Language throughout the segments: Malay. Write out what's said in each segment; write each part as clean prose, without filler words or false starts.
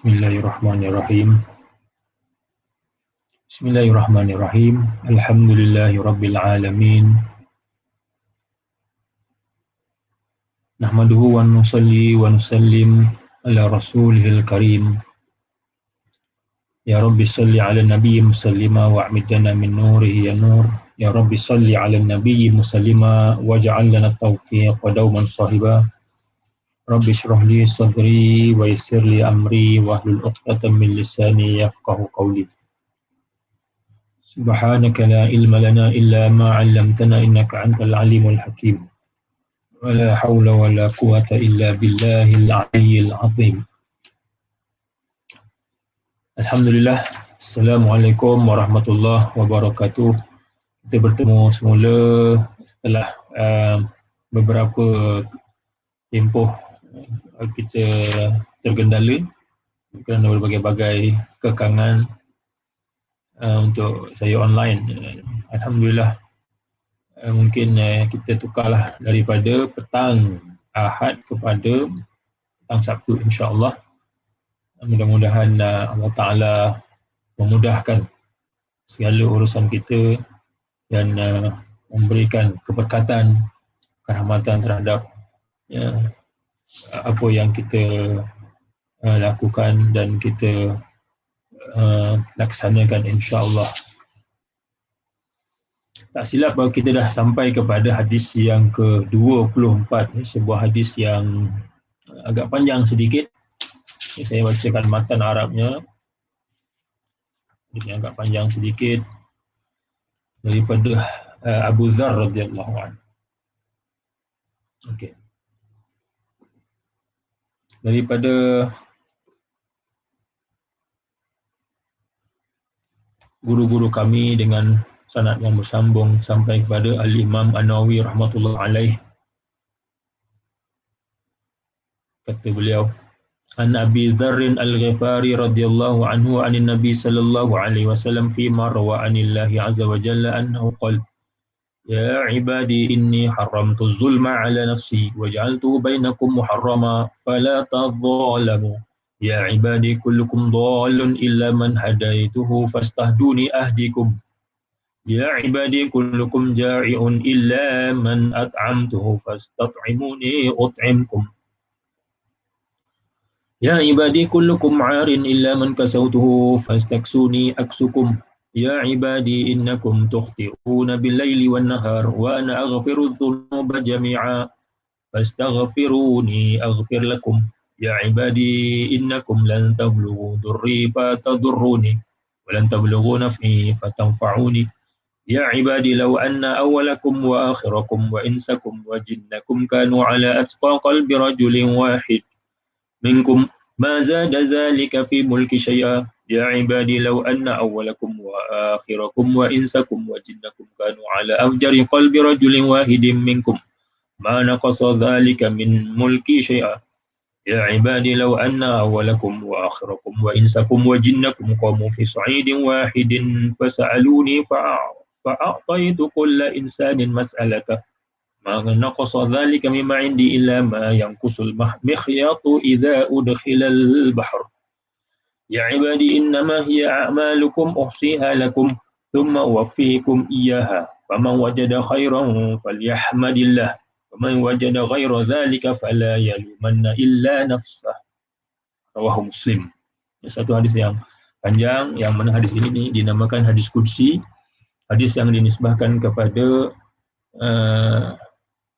Bismillahirrahmanirrahim. Bismillahirrahmanirrahim. Alhamdulillahirabbil alamin. Nahmaduhu wa nusalli wa nusallim ala rasulihil karim. Ya Rabbi salli ala nabiyyi musallima wa a'midna min nurihi ya nur. Ya Rabbi salli ala nabiyyi musallima waj'al lana taufiq wa dauman sahiba. Rabbi shrah li sadri wa yassir li amri wahlul 'uqdatam min lisani yafqahu qawli. Subhanaka la ilma lana illa ma 'allamtana innaka antal alimul hakim. Wa la haula wa la quwwata illa billahil aliyyil azim. Alhamdulillah. Assalamualaikum warahmatullahi wabarakatuh. Kita bertemu semula setelah beberapa tempoh kita tergendala kerana berbagai-bagai kekangan untuk saya online. Alhamdulillah, mungkin kita tukarlah daripada petang Ahad kepada petang Sabtu, insya-Allah. Mudah-mudahan Allah Ta'ala memudahkan segala urusan kita dan memberikan keberkatan, kerahmatan terhadap apa yang kita lakukan dan kita laksanakan, insya-Allah. Tak silap bahawa kita dah sampai kepada hadis yang ke-24, sebuah hadis yang agak panjang sedikit. Saya bacakan matan Arabnya. Hadis yang agak panjang sedikit daripada Abu Dzar radhiyallahu anhu. Okey. Daripada guru-guru kami dengan sanad yang bersambung sampai kepada Al-Imam An-Nawawi rahmatullah alaih. Kata beliau, An Abi Dzarrin Al-Ghifari radhiyallahu anhu anin Nabi sallallahu alaihi wasallam fi ma rawa anillahi azza wa jalla annahu qala Ya ibadi inni haramtu zulma ala nafsi waj'altuhu bainakum muharrama fala tadhalamu Ya ibadi kullukum dhalun illa man hadaituhu fastahduni ahdikum Ya ibadi kullukum ja'i'un illa man at'amtuhu fastat'imuni ut'imkum Ya ibadi kullukum 'arin illa man kasawtuhu fastaksuni aksukum Ya ibadi innakum tukhti'una bil-laili wan-nahar wa ana aghfiru adh-dhunuba jami'a fastaghfiruni aghfir lakum Ya ibadi innakum lan tablughu dhurri fatadurruni wa lan tablughu naf'i fatanfa'uni Ya ibadi law anna awwalakum wa akhirakum wa insakum wa jinnakum kanu ala atqa qalbi rajulin wahid minkum ma zada dhalika fi mulki syai'a Ya ibadi law anna awwalakum wa akhirakum wa insakum wa jinnakum kanu ala afjari qalbi rajulin wahidin minkum ma naqasa dhalika min mulki syai'a Ya ibadi law anna awwalakum wa akhirakum wa insakum wa jinnakum qamu fi sa'idin wahidin fasa'aluni fa'a'taitu kulla insanin mas'alata ma naqasa dhalika mimma 'indi illa ma yanqusul mikhyatu idza udkhila al-bahr Ya ibadi innama hiya a'malukum uhsiha lakum thumma uwaffikum iyyaha faman wajada khairan falyahmadillah waman wajada ghaira dhalika fala yalumanna illa nafsah rawahu Muslim. Satu hadis yang panjang yang mana hadis ini dinamakan hadis qudsi, hadis yang dinisbahkan kepada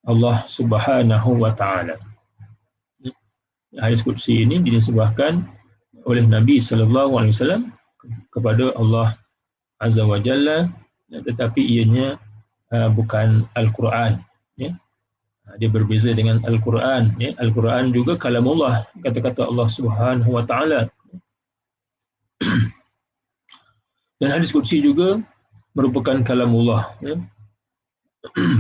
Allah Subhanahu wa taala. Hadis qudsi ini dinisbahkan oleh Nabi sallallahu alaihi wasallam kepada Allah Azza wa Jalla, tetapi ianya bukan Al-Quran, ya. Dia berbeza dengan Al-Quran, ya. Al-Quran juga kalamullah, kata-kata Allah Subhanahu wa taala. Dan hadis qudsi juga merupakan kalamullah, ya.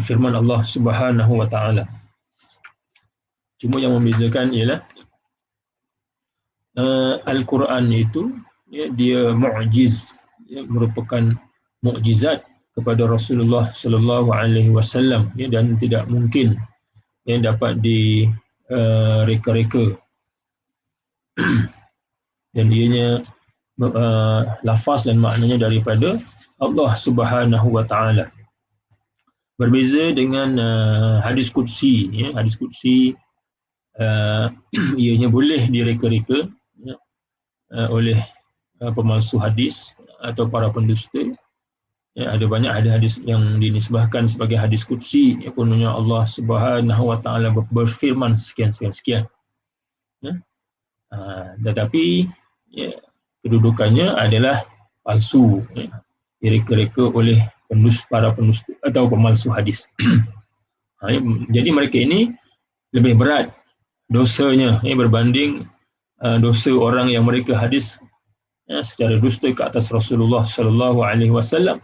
Firman Allah Subhanahu wa taala. Cuma yang membezakan ialah Al-Quran itu, ya, dia mu'jiz, ya, merupakan mukjizat kepada Rasulullah sallallahu alaihi wasallam, ya, dan tidak mungkin yang dapat direka-reka. dan ianya lafaz dan maknanya daripada Allah Subhanahu wa taala. Berbeza dengan hadis qudsi, ya. Hadis qudsi ianya boleh direka-reka, ya, oleh pemalsu hadis atau para pendusta. Ya, ada banyak hadis yang dinisbahkan sebagai hadis qudsi, ya, kononnya Allah Subhanahu wa taala berfirman sekian. Ya. Tetapi ya, kedudukannya adalah palsu, ya, direka-reka oleh para pendusta atau pemalsu hadis. Jadi mereka ini lebih berat dosanya, ya, berbanding dosa orang yang mereka hadis, ya, secara dusta ke atas Rasulullah sallallahu alaihi wasallam.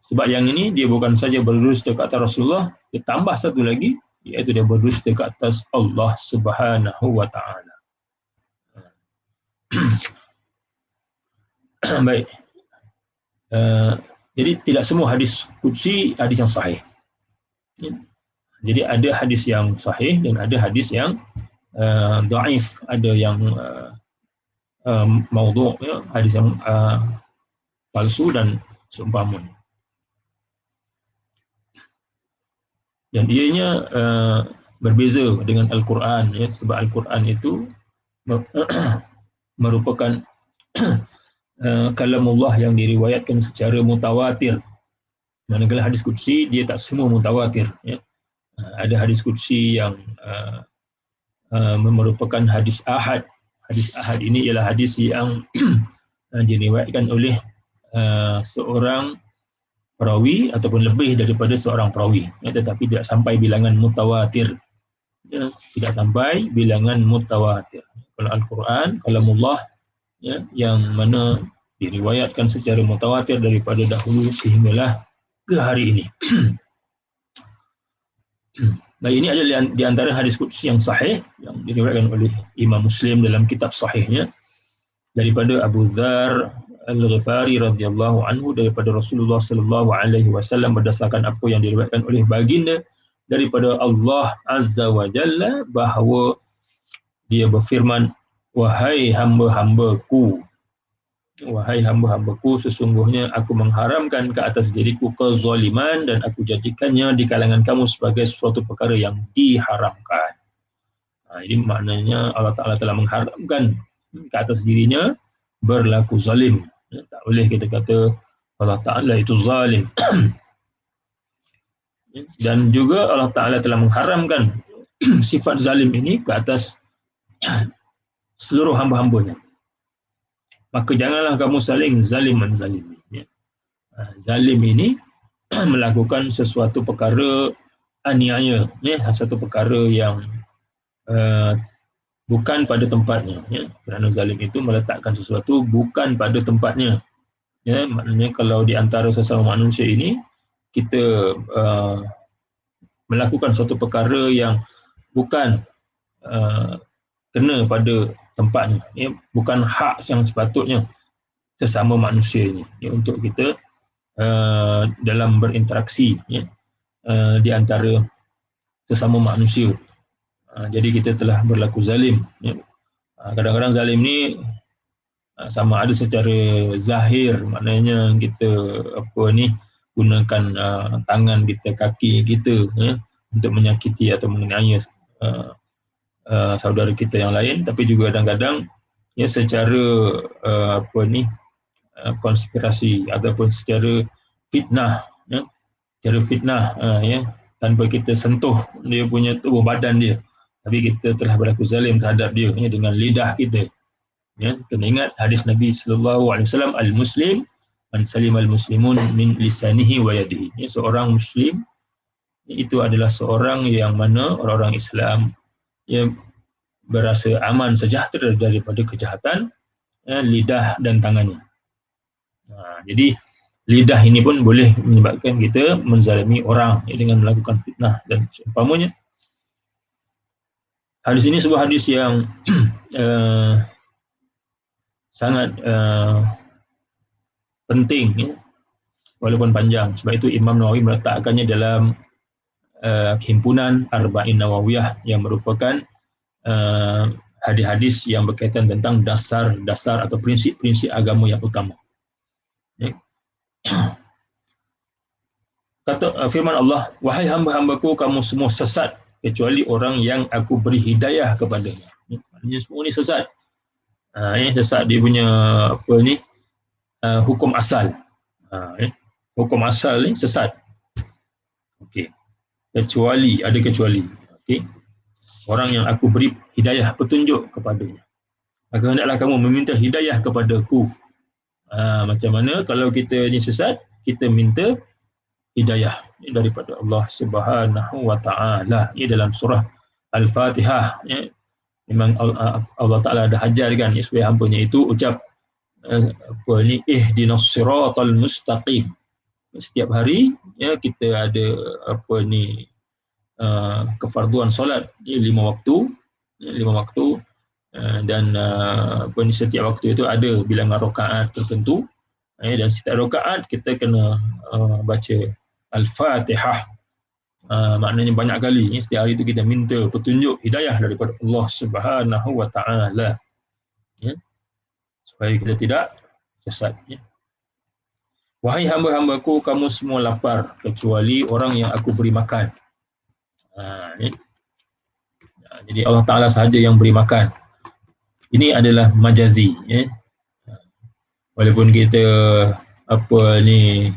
Sebab yang ini dia bukan saja berdusta ke atas Rasulullah, dia tambah satu lagi, iaitu dia berdusta ke atas Allah Subhanahu wa taala. Baik. Jadi tidak semua hadis qudsi hadis yang sahih. Ya. Jadi ada hadis yang sahih dan ada hadis yang dhaif, ada yang maudhu', ya, hadis yang palsu dan seumpamanya. Dan ianya berbeza dengan Al-Quran, ya, sebab Al-Quran itu merupakan kalamullah yang diriwayatkan secara mutawatir. Manakala hadis qudsi dia tak semua mutawatir, ya. Ada hadis qudsi yang merupakan hadis ahad. Hadis ahad ini ialah hadis yang diriwayatkan oleh seorang perawi ataupun lebih daripada seorang perawi, ya, tetapi tidak sampai bilangan mutawatir, ya, tidak sampai bilangan mutawatir. Kalau Al-Quran kalamullah, ya, yang mana diriwayatkan secara mutawatir daripada dahulu sehinggalah ke hari ini. Nah, ini adalah di antara hadis qudsi yang sahih yang diriwayatkan oleh Imam Muslim dalam kitab sahihnya daripada Abu Dzar Al-Ghifari radhiyallahu anhu daripada Rasulullah sallallahu alaihi wasallam berdasarkan apa yang diriwayatkan oleh baginda daripada Allah Azza wa Jalla bahawa dia berfirman, wahai hamba-hambaku, sesungguhnya aku mengharamkan ke atas diriku kezaliman dan aku jadikannya di kalangan kamu sebagai suatu perkara yang diharamkan. Ini maknanya Allah Ta'ala telah mengharamkan ke atas dirinya berlaku zalim. Tak boleh kita kata Allah Ta'ala itu zalim. Dan juga Allah Ta'ala telah mengharamkan sifat zalim ini ke atas seluruh hamba-hambanya. Maka janganlah kamu saling zalim menzalimi. Zalim ini melakukan sesuatu perkara aniaya, ya, satu perkara yang bukan pada tempatnya, ya. Kerana zalim itu meletakkan sesuatu bukan pada tempatnya, ya. Maknanya kalau di antara sesama manusia ini kita melakukan suatu perkara yang bukan kena pada tempatnya, ya, bukan hak yang sepatutnya sesama manusia ini, ya, untuk kita dalam berinteraksi, ya, di antara sesama manusia. Jadi kita telah berlaku zalim, ya. Kadang-kadang zalim ni sama ada secara zahir, maknanya kita gunakan tangan kita, kaki kita, ya, untuk menyakiti atau menganiaya saudara kita yang lain, tapi juga kadang-kadang, ya, secara konspirasi ataupun secara fitnah, ya, secara fitnah, ya, tanpa kita sentuh dia punya tubuh badan dia, tapi kita telah berlaku zalim terhadap dia, ya, dengan lidah kita. Ya, kena ingat hadis Nabi sallallahu alaihi wasallam, al-muslim man salim al-muslimun min lisanihi wa yadihi. Ya, seorang muslim itu adalah seorang yang mana orang-orang Islam, ya, berasa aman sejahtera daripada kejahatan, ya, lidah dan tangannya. Jadi lidah ini pun boleh menyebabkan kita menzalimi orang, ya, dengan melakukan fitnah dan seumpamanya. Hadis ini sebuah hadis yang sangat penting, ya, walaupun panjang. Sebab itu Imam Nawawi meletakkannya dalam himpunan Arba'in Nawawiyah yang merupakan hadis-hadis yang berkaitan tentang dasar-dasar atau prinsip-prinsip agama yang utama. Ya. Kata firman Allah, wahai hamba-hambaku, kamu semua sesat kecuali orang yang aku beri hidayah kepadanya. Maknanya semua ni sesat. Sesat dia punya apa ni, hukum asal. Hukum asal ni sesat. Okey. Kecuali, ada kecuali. Okey. Orang yang aku beri hidayah, petunjuk kepadanya. Maka hendaklah kamu meminta hidayah kepadaku. Macam mana kalau kita ni sesat, kita minta hidayah daripada Allah Subhanahu wa taala. Ini dalam surah Al-Fatihah, ya. Memang Allah Taala ada ajarkan supaya hamba-Nya itu ucap apa ni, ihdinas siratal mustaqim. Setiap hari ya kita ada apa ni, kefarduan solat, ya, 5 waktu, dan apa ni, setiap waktu itu ada bilangan rakaat tertentu, dan setiap rakaat kita kena baca Al-Fatihah. Maknanya banyak kali, setiap hari itu kita minta petunjuk hidayah daripada Allah Subhanahu wa taala, ya, supaya kita tidak sesat, ya. Wahai hamba-hambaku, kamu semua lapar kecuali orang yang aku beri makan. Ya. Jadi Allah Taala sahaja yang beri makan. Ini adalah majazi, ya. Walaupun kita apa ni,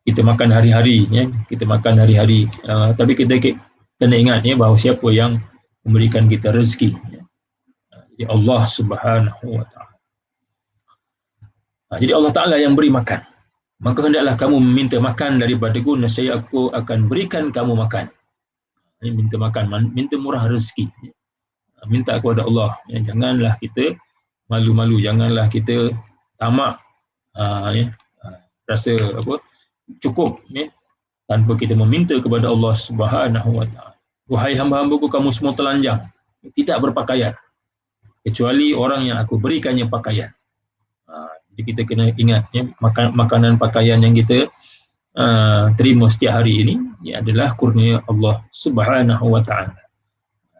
kita makan hari-hari, ya, kita makan hari-hari, tapi kita kena ingat, ya, bahawa siapa yang memberikan kita rezeki, ya. Jadi Allah Subhanahu wa taala. Jadi Allah Taala yang beri makan. Maka hendaklah kamu meminta makan daripadaku, nescaya aku akan berikan kamu makan. Ini minta makan, minta murah rezeki, ya. Minta kepada Allah, ya. Janganlah kita malu-malu, janganlah kita tamak, ya. Rasa apa cukup, ya, tanpa kita meminta kepada Allah Subhanahu wa taala. Wahai hamba-hambaku, kamu semua telanjang, tidak berpakaian, kecuali orang yang aku berikannya pakaian. Jadi kita kena ingat, ya, makanan pakaian yang kita terima setiap hari ini, ia adalah kurnia Allah Subhanahu wa taala.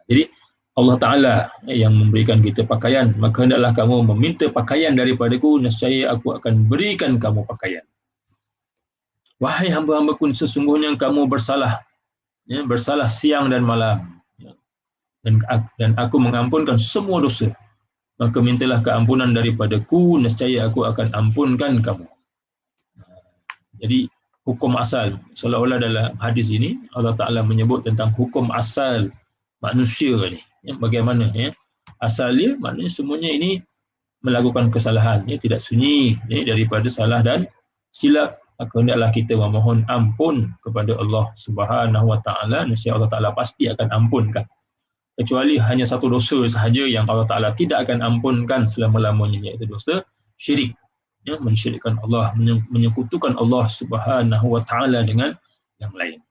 Jadi Allah Taala yang memberikan kita pakaian, maka hendaklah kamu meminta pakaian daripadaku, nescaya aku akan berikan kamu pakaian. Wahai hamba-hambaku, sesungguhnya kamu bersalah, ya, bersalah siang dan malam, ya. Dan aku mengampunkan semua dosa. Maka mintalah keampunan daripadaku, nescaya aku akan ampunkan kamu. Jadi hukum asal, seolah-olah dalam hadis ini Allah Taala menyebut tentang hukum asal manusia ni, ya, bagaimana, ya, asalnya, maknanya semuanya ini melakukan kesalahan, ya, tidak sunyi, ya, daripada salah dan silap. Maka hendaklah kita memohon ampun kepada Allah Subhanahu wa taala, nescaya Allah Taala pasti akan ampunkan. Kecuali hanya satu dosa sahaja yang Allah Taala tidak akan ampunkan selama-lamanya, iaitu dosa syirik, ya, mensyirikkan Allah, menyekutukan Allah Subhanahu wa taala dengan yang lain.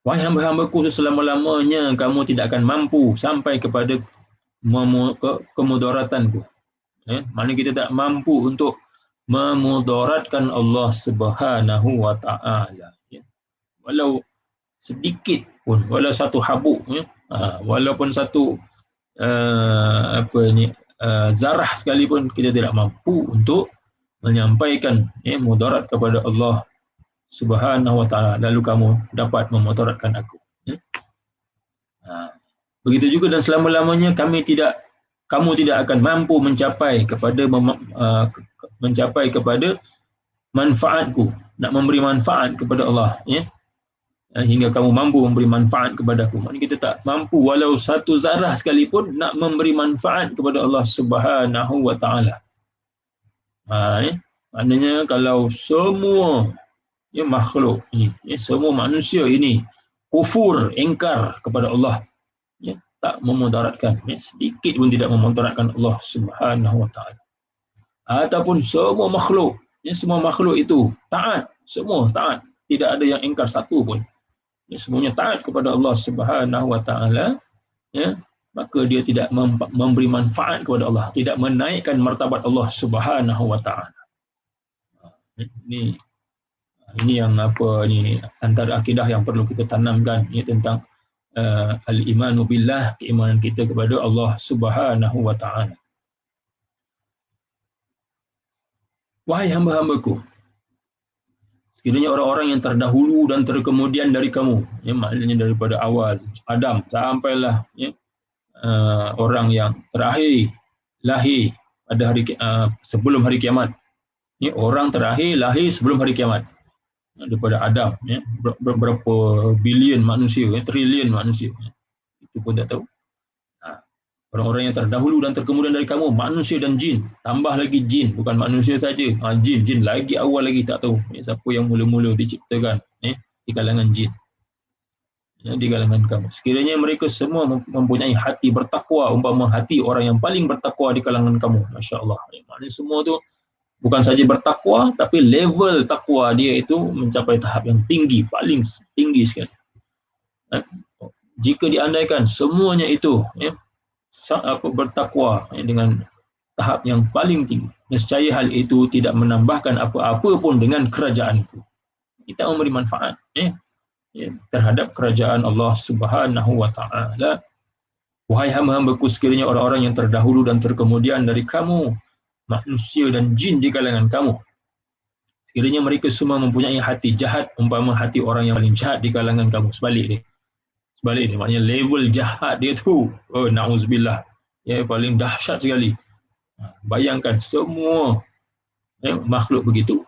Wahai hamba-hambaku, selama-lamanya kamu tidak akan mampu sampai kepada kemudaratanku. Ya, maknanya kita tak mampu untuk memudaratkan Allah Subhanahu wa taala, ya. Walau sedikit pun, walau satu habuk, ya, walaupun satu zarah sekalipun, kita tidak mampu untuk menyampaikan, ya, mudarat kepada Allah Subhanahu wa taala, lalu kamu dapat memudaratkan aku, ya. Begitu juga dan selama-lamanya kamu tidak akan mampu mencapai kepada manfaatku, nak memberi manfaat kepada Allah, ya, hingga kamu mampu memberi manfaat kepadaku. Maknanya kita tak mampu walau satu zarah sekalipun nak memberi manfaat kepada Allah Subhanahu wa taala. Ya. Maknanya kalau semua, ya, makhluk ini, ya, semua manusia ini kufur, ingkar kepada Allah, ya, tak memudaratkan, ya, sedikit pun tidak memudaratkan Allah Subhanahu wa taala. Ataupun semua makhluk, ya, semua makhluk itu taat, semua taat, tidak ada yang ingkar satu pun. Ya, semuanya taat kepada Allah Subhanahu wa taala, ya, maka dia tidak memberi manfaat kepada Allah, tidak menaikkan martabat Allah Subhanahu wa taala. Ini yang apa ni, antara akidah yang perlu kita tanamkan, ya, tentang al-imanu billah, keimanan kita kepada Allah Subhanahu wa taala. Wahai hamba-hambaku, sekiranya orang-orang yang terdahulu dan terkemudian dari kamu, ya, maknanya daripada awal Adam sampailah ya, orang yang terakhir lahir pada hari sebelum hari kiamat. Ya, orang terakhir lahir sebelum hari kiamat. Daripada Adam, ya, berapa bilion manusia, ya, trilion manusia. Ya. Itu pun tak tahu. Orang-orang yang terdahulu dan terkemudian dari kamu, manusia dan jin. Tambah lagi jin, bukan manusia saja. Jin lagi awal lagi tak tahu. Ya, siapa yang mula-mula diciptakan di kalangan jin. Ya, di kalangan kamu. Sekiranya mereka semua mempunyai hati bertakwa, umpama hati orang yang paling bertakwa di kalangan kamu. Masya Allah. Ya, maknanya semua tu bukan saja bertakwa, tapi level takwa dia itu mencapai tahap yang tinggi, paling tinggi sekali. Jika diandaikan semuanya itu bertakwa dengan tahap yang paling tinggi, nescaya hal itu tidak menambahkan apa-apa pun dengan kerajaanku. Kita memberi manfaat terhadap kerajaan Allah Subhanahu wa taala. Wahai hamba-hambaku, sekiranya orang-orang yang terdahulu dan terkemudian dari kamu, manusia dan jin di kalangan kamu, sekiranya mereka semua mempunyai hati jahat umpama hati orang yang paling jahat di kalangan kamu. Sebalik dia, maknanya level jahat dia tu, na'udzubillah, ya, paling dahsyat sekali. Bayangkan semua makhluk begitu,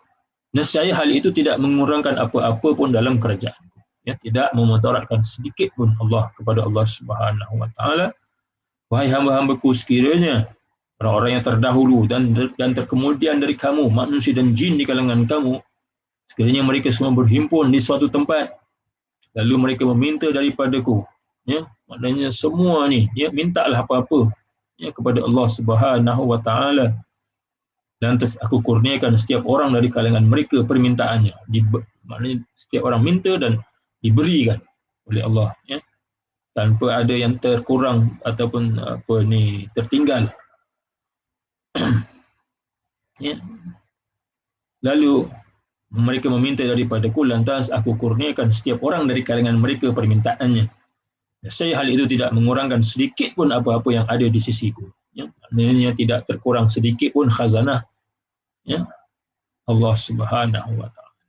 nescaya hal itu tidak mengurangkan apa-apa pun dalam kerajaan, ya, tidak memudaratkan sedikit pun Allah kepada Allah Subhanahu wa taala. Wahai hamba-hambaku, sekiranya orang-orang yang terdahulu dan terkemudian dari kamu, manusia dan jin di kalangan kamu, sekiranya mereka semua berhimpun di suatu tempat, lalu mereka meminta daripadaku, ya, maknanya semua ni, ya, mintalah apa-apa, ya, kepada Allah Subhanahu wa taala, dan aku kurniakan setiap orang dari kalangan mereka permintaannya. Maknanya setiap orang minta dan diberikan oleh Allah, ya, tanpa ada yang terkurang ataupun tertinggal. Ya. Lalu mereka meminta daripadaku, lantas aku kurniakan setiap orang dari kalangan mereka permintaannya. Saya hal itu tidak mengurangkan sedikit pun apa-apa yang ada di sisiku. Ya. Maknanya tidak terkurang sedikit pun khazanah, ya, Allah Subhanahu wa taala.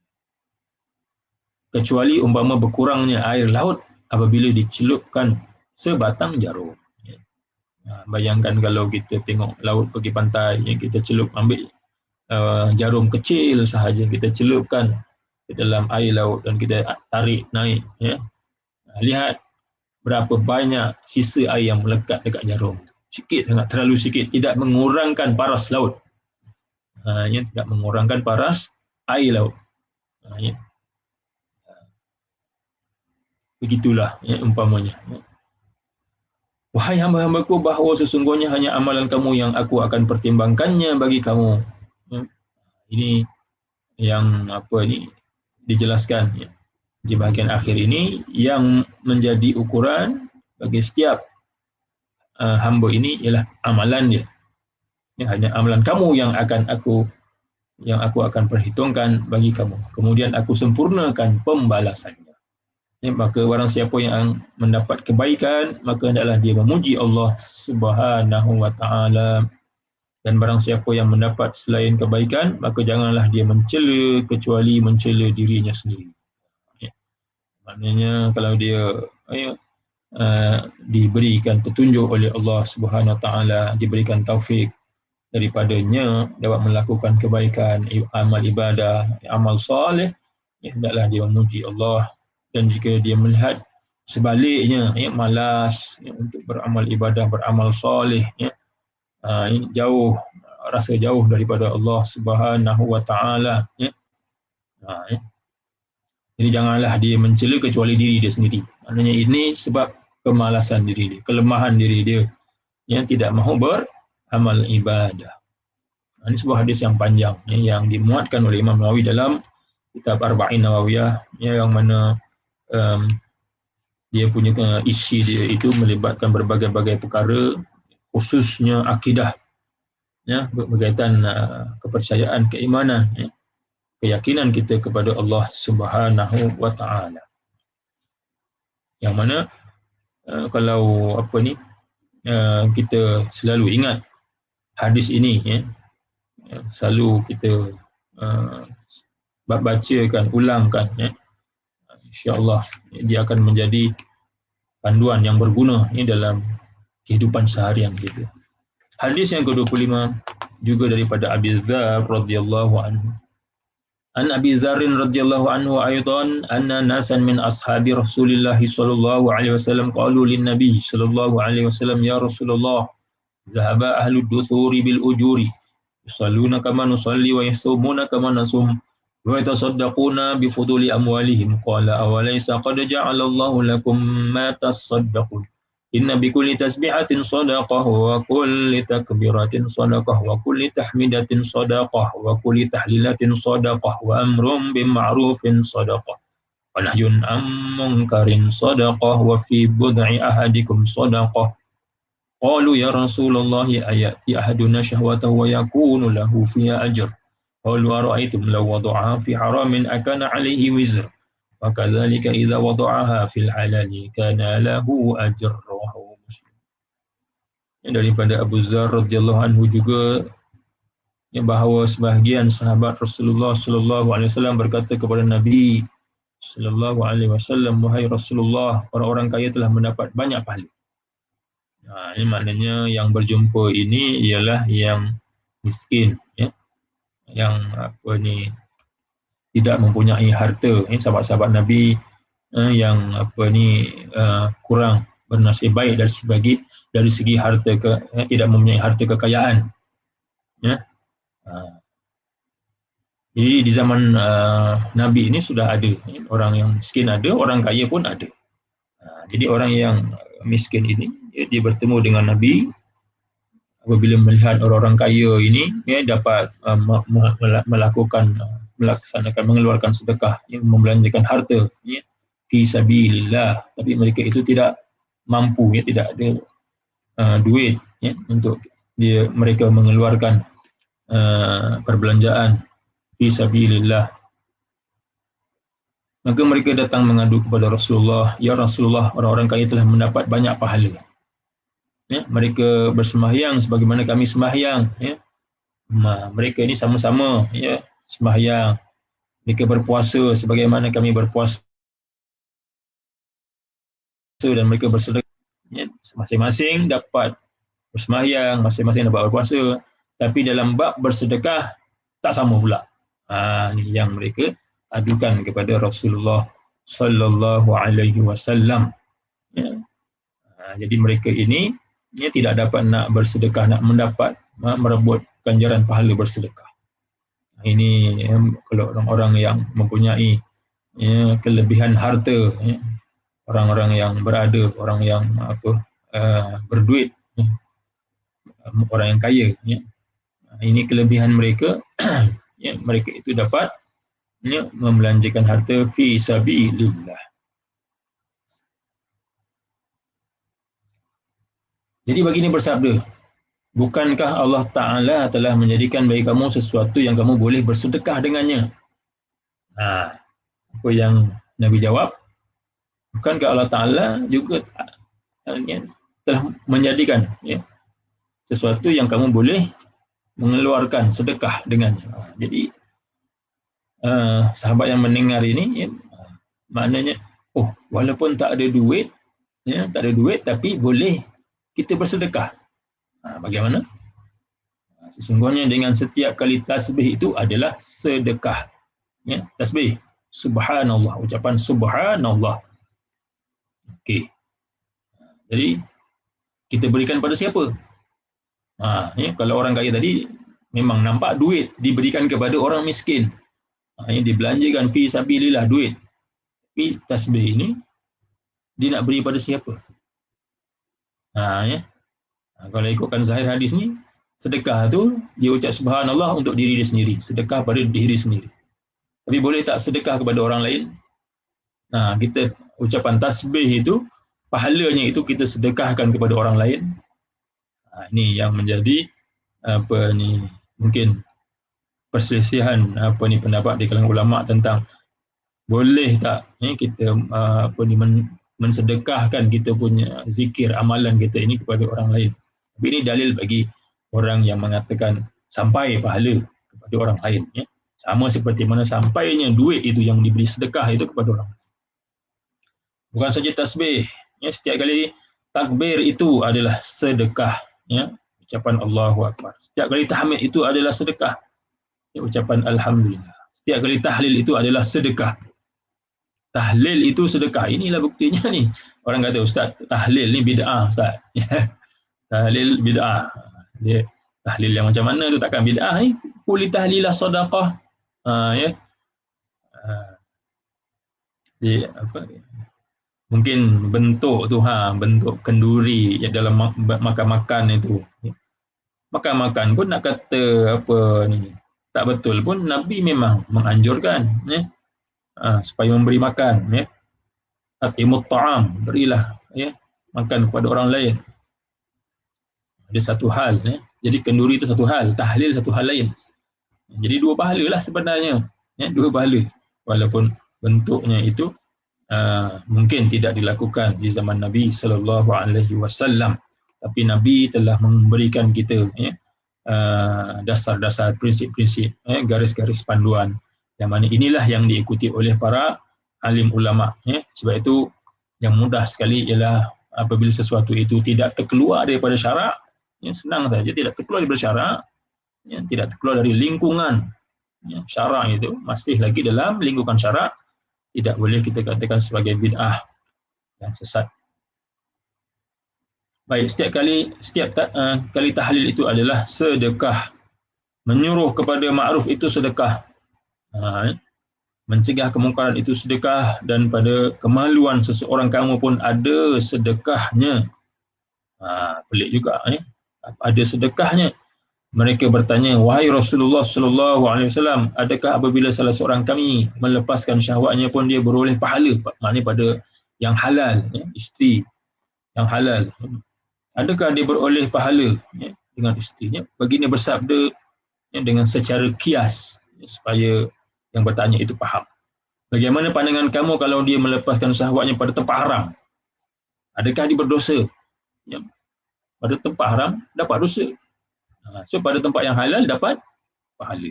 Kecuali umpama berkurangnya air laut apabila dicelupkan sebatang jarum. Ya. Bayangkan kalau kita tengok laut pergi pantai, ya, kita celup, ambil jarum kecil sahaja, kita celupkan ke dalam air laut dan kita tarik naik, ya. Lihat berapa banyak sisa air yang melekat dekat jarum. Sikit sangat, terlalu sikit, tidak mengurangkan paras laut. Yang tidak mengurangkan paras air laut. Ya. Begitulah, ya, umpamanya. Wahai hamba-hambaku, bahawa sesungguhnya hanya amalan kamu yang aku akan pertimbangkannya bagi kamu. Ya. Ini yang dijelaskan, ya, di bahagian akhir ini, yang menjadi ukuran bagi setiap hamba ini ialah amalan dia. Ya, hanya amalan kamu yang aku akan perhitungkan bagi kamu. Kemudian aku sempurnakan pembalasannya. Ya, maka barang siapa yang mendapat kebaikan, maka hendaklah dia memuji Allah Subhanahu wa taala. Dan barang siapa yang mendapat selain kebaikan, maka janganlah dia mencela kecuali mencela dirinya sendiri. Ya. Maknanya kalau dia diberikan petunjuk oleh Allah Subhanahu wa taala, diberikan taufik daripadanya dapat melakukan kebaikan, amal ibadah, amal soleh, ya, hendaklah dia memuji Allah. Dan jika dia melihat sebaliknya, ya, malas, ya, untuk beramal ibadah, beramal soleh, ya, rasa jauh daripada Allah Subhanahu wa taala, ya. Ya. Jadi janganlah dia mencela kecuali diri dia sendiri. Maknanya ini sebab kemalasan diri dia, kelemahan diri dia, yang tidak mahu beramal ibadah. Ini sebuah hadis yang panjang, ya, yang dimuatkan oleh Imam Nawawi dalam kitab Arba'in Nawawiyah, ya, yang mana dia punya isi dia itu melibatkan berbagai-bagai perkara, khususnya akidah, ya, berkaitan kepercayaan, keimanan, ya, keyakinan kita kepada Allah Subhanahu wa taala. Yang mana kalau kita selalu ingat hadis ini, selalu kita bacakan, ulangkan, insya-Allah dia akan menjadi panduan yang berguna dalam kehidupan seharian kita. Hadis yang ke-25 juga daripada Abi Dzar radhiyallahu anhu. An Abi Dzar radhiyallahu anhu aidan anna nasan min ashabi Rasulillah sallallahu alaihi wasallam qalu lin Nabi sallallahu alaihi wasallam ya Rasulullah dhahaba ahlu duthuri bil ujuri yusalluna kama nusalli wa yasumuna kama nasum wa yatasaddaquna bi fuduli amwalihim qala awalaysa qad ja'ala Allahu lakum ma tasaddaqun inna bi kulli tasbihatin sadaqah wa kulli takbiratin sadaqah wa kulli tahmidatin sadaqah wa kulli tahlilatin sadaqah wa amrun bil ma'rufin sadaqah wa nahyun 'anil munkarin sadaqah wa fi bud'i ahadikum sadaqah. Qalu ya Rasulullah ayati ahaduna syahwatahu wa yakunu lahu fiha ajr. Qalu ara'aytum law wada'aha fi haramin akana 'alayhi wizr. Wa kadzalika idza wada'aha fil halali kana lahu ajr. Rawahu Muslim. Daripada Abu Dzar radhiyallahu anhu juga bahawa sebahagian sahabat Rasulullah sallallahu alaihi wasallam berkata kepada Nabi sallallahu alaihi wasallam, wahai Rasulullah, orang-orang kaya telah mendapat banyak pahala. Ini maknanya yang berjumpa ini ialah yang miskin, yang tidak mempunyai harta, sahabat-sahabat Nabi yang kurang bernasib baik dari segi harta tidak mempunyai harta kekayaan. Jadi di zaman Nabi ini sudah ada orang yang miskin, ada orang kaya pun ada. Jadi orang yang miskin ini dia bertemu dengan Nabi apabila melihat orang-orang kaya ini dapat melaksanakan mengeluarkan sedekah, membelanjakan harta fi sabilillah, tapi mereka itu tidak mampu, tidak ada duit untuk mereka mengeluarkan perbelanjaan fi sabilillah. Maka mereka datang mengadu kepada Rasulullah, ya Rasulullah, orang-orang kaya telah mendapat banyak pahala. Mereka bersembahyang sebagaimana kami sembahyang. Mereka ini sama-sama sembahyang. Mereka berpuasa sebagaimana kami berpuasa. Dan mereka bersedekah. Masing-masing dapat bersembahyang, masing-masing dapat berpuasa. Tapi dalam bab bersedekah, tak sama pula. Ini yang mereka adukan kepada Rasulullah sallallahu alaihi wasallam. Jadi mereka ini tidak dapat nak bersedekah, nak mendapat merebut ganjaran pahala bersedekah. Ini kalau orang-orang yang mempunyai kelebihan harta, orang-orang yang berada, orang yang berduit, orang yang kaya, ini kelebihan mereka. Mereka itu dapat membelanjakan harta fi sabilillah. Jadi baginda bersabda, bukankah Allah Ta'ala telah menjadikan bagi kamu sesuatu yang kamu boleh bersedekah dengannya? Apa yang Nabi jawab? Bukankah Allah Ta'ala juga telah menjadikan sesuatu yang kamu boleh mengeluarkan sedekah dengannya? Jadi sahabat yang mendengar ini maknanya, walaupun tak ada duit, tapi boleh kita bersedekah. Bagaimana? Sesungguhnya dengan setiap kali tasbih itu adalah sedekah. Tasbih, subhanallah, ucapan subhanallah. Okey. Jadi kita berikan pada siapa? Kalau orang kaya tadi memang nampak duit diberikan kepada orang miskin. Dibelanjakan fi sabilillah duit. Tapi tasbih ini dia nak beri pada siapa? Kalau ikutkan zahir hadis ni, sedekah tu dia ucap subhanallah untuk diri dia sendiri, sedekah pada diri sendiri. Tapi boleh tak sedekah kepada orang lain? Kita ucapan tasbih itu, pahalanya itu kita sedekahkan kepada orang lain. Ini yang menjadi mungkin perselisihan pendapat di kalangan ulama tentang boleh tak kita mensedekahkan kita punya zikir, amalan kita ini kepada orang lain. Tapi ini dalil bagi orang yang mengatakan sampai pahala kepada orang lain. Ya. Sama seperti mana sampainya duit itu yang diberi sedekah itu kepada orang. Bukan saja tasbih. Ya, setiap kali takbir itu adalah sedekah. Ya. Ucapan Allahu Akbar. Setiap kali tahmid itu adalah sedekah. Ya, ucapan Alhamdulillah. Setiap kali tahlil itu adalah sedekah. Tahlil itu sedekah. Inilah buktinya ni. Orang kata, Ustaz, tahlil ni bid'ah, Ustaz. Tahlil bid'ah. Dia tahlil yang macam mana tu takkan bid'ah ni. Quli tahlilah sedekah. Ya. Dia apa? Mungkin bentuk tu bentuk kenduri yang dalam makan-makan itu. Makan-makan pun nak kata apa ni, tak betul pun Nabi memang menganjurkan ya. Supaya memberi makan ya. Atimut ta'am, berilah ya makan kepada orang lain. Ada satu hal ya. Jadi kenduri itu satu hal, tahlil satu hal lain. Jadi dua pahala lah sebenarnya. Ya, dua pahala. Walaupun bentuknya itu mungkin tidak dilakukan di zaman Nabi sallallahu alaihi wasallam, tapi Nabi telah memberikan kita ya, dasar-dasar, prinsip-prinsip, garis-garis panduan yang mana inilah yang diikuti oleh para alim ulama ya. Sebab itu yang mudah sekali ialah apabila sesuatu itu tidak terkeluar daripada syarak ya, senang saja tidak terkeluar daripada syarak ya, tidak terkeluar dari lingkungan ya, syarak itu masih lagi dalam lingkungan syarak, tidak boleh kita katakan sebagai bid'ah yang sesat. Baik, setiap kali tahlil itu adalah sedekah. Menyuruh kepada ma'ruf itu sedekah. Mencegah kemungkaran itu sedekah, dan pada kemaluan seseorang kamu pun ada sedekahnya. Pelik juga ya. Ada sedekahnya. Mereka bertanya, wahai Rasulullah sallallahu alaihi wasallam, adakah apabila salah seorang kami melepaskan syahwatnya pun dia beroleh pahala? Maknanya pada yang halal ya, isteri yang halal. Adakah dia beroleh pahala ya, dengan isterinya? Baginda bersabda ya, dengan secara kias ya, supaya yang bertanya itu faham. Bagaimana pandangan kamu kalau dia melepaskan syahwatnya pada tempat haram? Adakah dia berdosa? Ya, pada tempat haram dapat dosa. So pada tempat yang halal dapat pahala.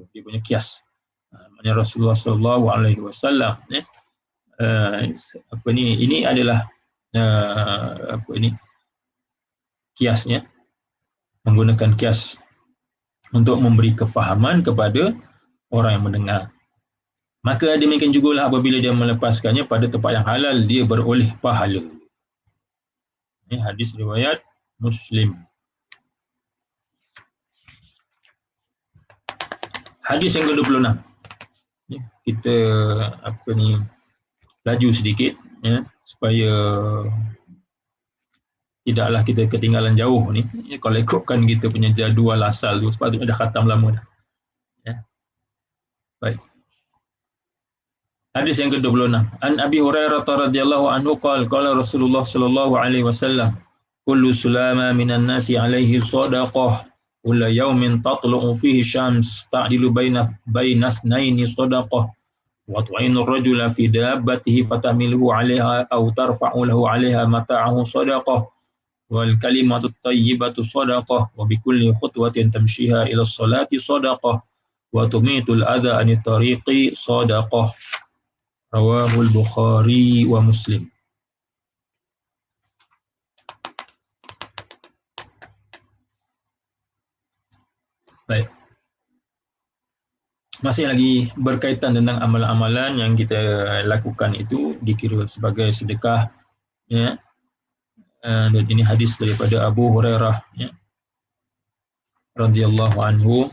Dia punya kias. Maknanya Rasulullah sallallahu alaihi wasallam ya. Ini adalah kiasnya, menggunakan kias untuk memberi kefahaman kepada orang yang mendengar. Maka demikian jugalah apabila dia melepaskannya pada tempat yang halal, dia beroleh pahala. Ini hadis riwayat Muslim. Hadis yang ke-26. Kita laju sedikit ya, supaya tidaklah kita ketinggalan jauh ni. Ya, kalau ikutkan kita punya jadual asal tu, sepatutnya dah khatam lama dah. Ya. Baik. Hadis yang ke-26. An Abi Hurairah radhiyallahu anhu qala Rasulullah sallallahu alaihi wasallam, kullu sulama minan nasi alaihi shadaqah, kullu yawmin tatlu'u fihi syams ta'dilu baina ithnaini shadaqah, wa tu'inu ar-rajula fi dabbatihi fatahmiluhu 'alaiha aw tarfa'u lahu 'alaiha mata'ahu shadaqah, wal kalimatu thayyibatu shadaqah, wa bikulli khutwatin tamshiha ila as-salati shadaqah, wa tumitul adha 'anit tariqi shadaqah. Rawahul Bukhari wa Muslim. Baik. Masih lagi berkaitan tentang amalan-amalan yang kita lakukan itu dikira sebagai sedekah ya. Dan ini hadis daripada Abu Hurairah ya, radhiyallahu anhu.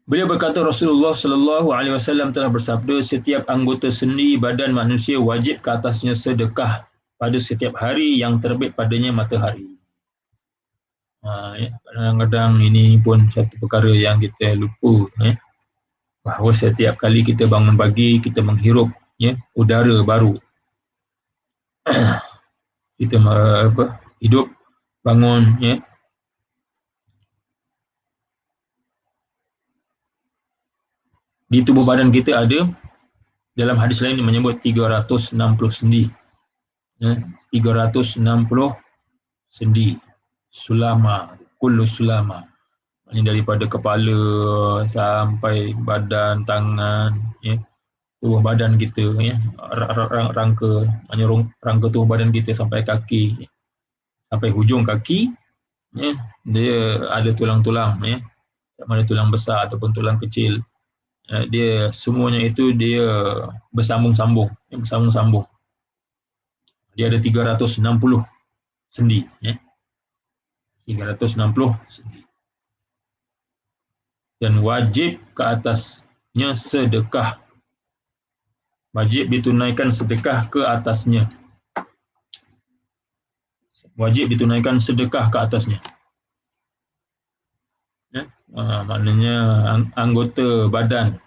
Beliau berkata, Rasulullah sallallahu alaihi wasallam telah bersabda, setiap anggota sendi badan manusia wajib ke atasnya sedekah pada setiap hari yang terbit padanya matahari. Ya, kadang-kadang ini pun satu perkara yang kita lupa ya, bahawa setiap kali kita bangun pagi, kita menghirup ya, udara baru. Kita hidup, bangun ya, Di tubuh badan kita ada, dalam hadis lain menyebut 360 sendi. 360 sendi. Sulama, kullu sulama. Maksudnya daripada kepala sampai badan, tangan, tubuh badan kita, rangka, rangka tubuh badan kita sampai kaki, sampai hujung kaki, dia ada tulang-tulang, sama ada tulang besar ataupun tulang kecil. Dia semuanya itu dia bersambung-sambung, bersambung-sambung. Dia ada 360 sendi, 360 sendi. Dan wajib ke atasnya sedekah. Wajib ditunaikan sedekah ke atasnya. Wajib ditunaikan sedekah ke atasnya. Maknanya anggota badan